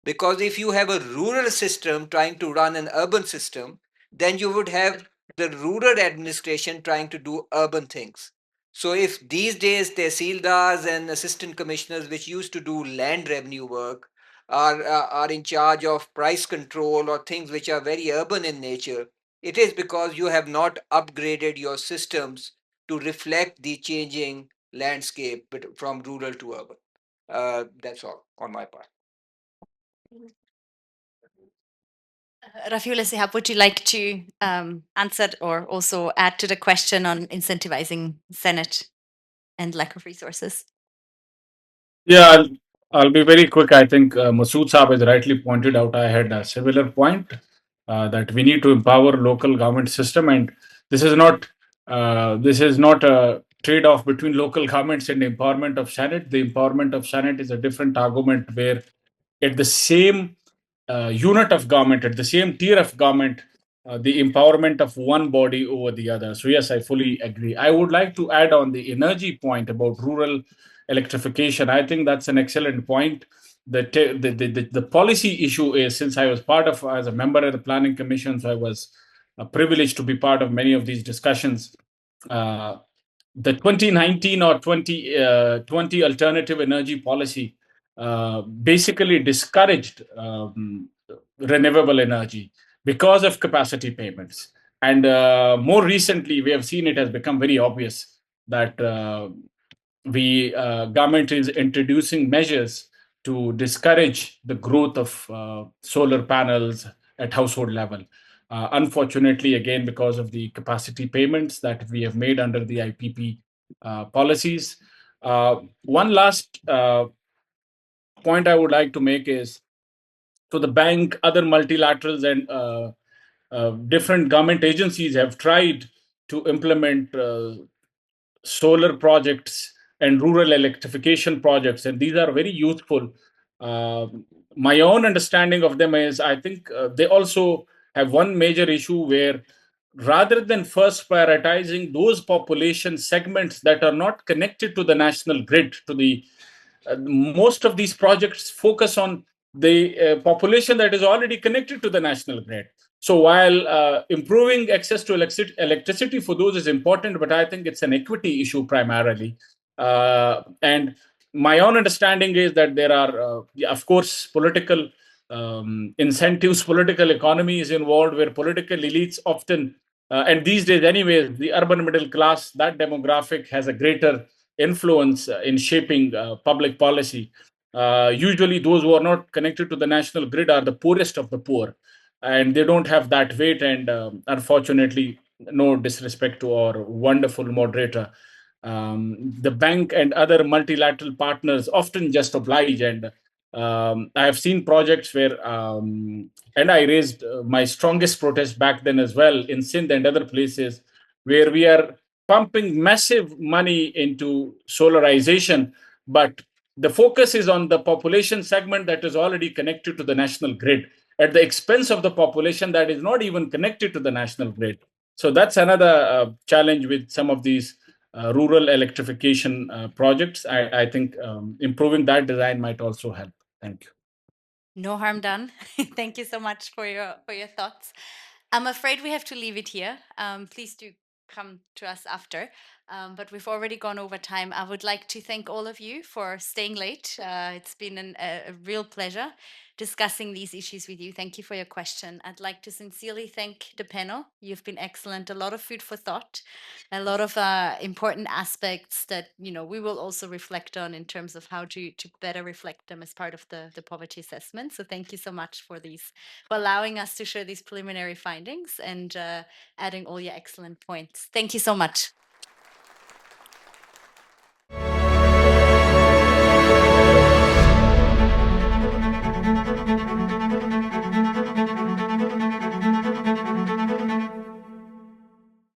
S3: Because if you have a rural system trying to run an urban system, then you would have the rural administration trying to do urban things. So if these days tehsildars and assistant commissioners, which used to do land revenue work, are in charge of price control or things which are very urban in nature, it is because you have not upgraded your systems to reflect the changing landscape from rural to urban. That's all on my part.
S1: Rafiullah Sihab, would you like to answer or also add to the question on incentivizing Senate and lack of resources?
S4: Yeah, I'll be very quick. I think Masood Saab has rightly pointed out. I had a similar point that we need to empower local government system, and this is not a trade-off between local governments and the empowerment of Senate. The empowerment of Senate is a different argument where at the same unit of government, at the same tier of government, the empowerment of one body over the other. So, yes, I fully agree. I would like to add on the energy point about rural electrification. I think that's an excellent point. The policy issue is, since I was as a member of the Planning Commission, so I was privileged to be part of many of these discussions. Uh, the 2019 or 2020 alternative energy policy basically discouraged renewable energy because of capacity payments. And more recently, we have seen it has become very obvious that the government is introducing measures to discourage the growth of solar panels at household level. Unfortunately, again, because of the capacity payments that we have made under the IPP policies. One last point I would like to make is, so the bank, other multilaterals, and different government agencies have tried to implement solar projects and rural electrification projects, and these are very useful. My own understanding of them is, I think they also have one major issue where rather than first prioritizing those population segments that are not connected to the national grid, to the most of these projects focus on the population that is already connected to the national grid. So while improving access to electricity for those is important, but I think it's an equity issue primarily. And my own understanding is that there are, of course, political incentives, political economy is involved, where political elites often, and these days, anyways, the urban middle class, that demographic has a greater influence in shaping public policy. Usually, those who are not connected to the national grid are the poorest of the poor, and they don't have that weight. And unfortunately, no disrespect to our wonderful moderator, the bank and other multilateral partners often just oblige. And I have seen projects where, and I raised my strongest protest back then as well in Sindh and other places, where we are pumping massive money into solarization, but the focus is on the population segment that is already connected to the national grid at the expense of the population that is not even connected to the national grid. So that's another challenge with some of these rural electrification projects. I think improving that design might also help. Thank you.
S1: No harm done. Thank you so much for your thoughts. I'm afraid we have to leave it here. Please do come to us after. But we've already gone over time. I would like to thank all of you for staying late. It's been a real pleasure discussing these issues with you. Thank you for your question. I'd like to sincerely thank the panel. You've been excellent. A lot of food for thought, a lot of important aspects that we will also reflect on in terms of how to better reflect them as part of the poverty assessment. So thank you so much for allowing us to share these preliminary findings and adding all your excellent points. Thank you so much.